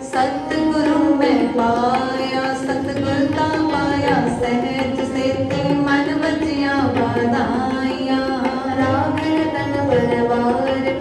सतगुरु मैं पाया सतगुर ता पाया सहज सेती मन बचिया बधाइया। रावण तन बलवार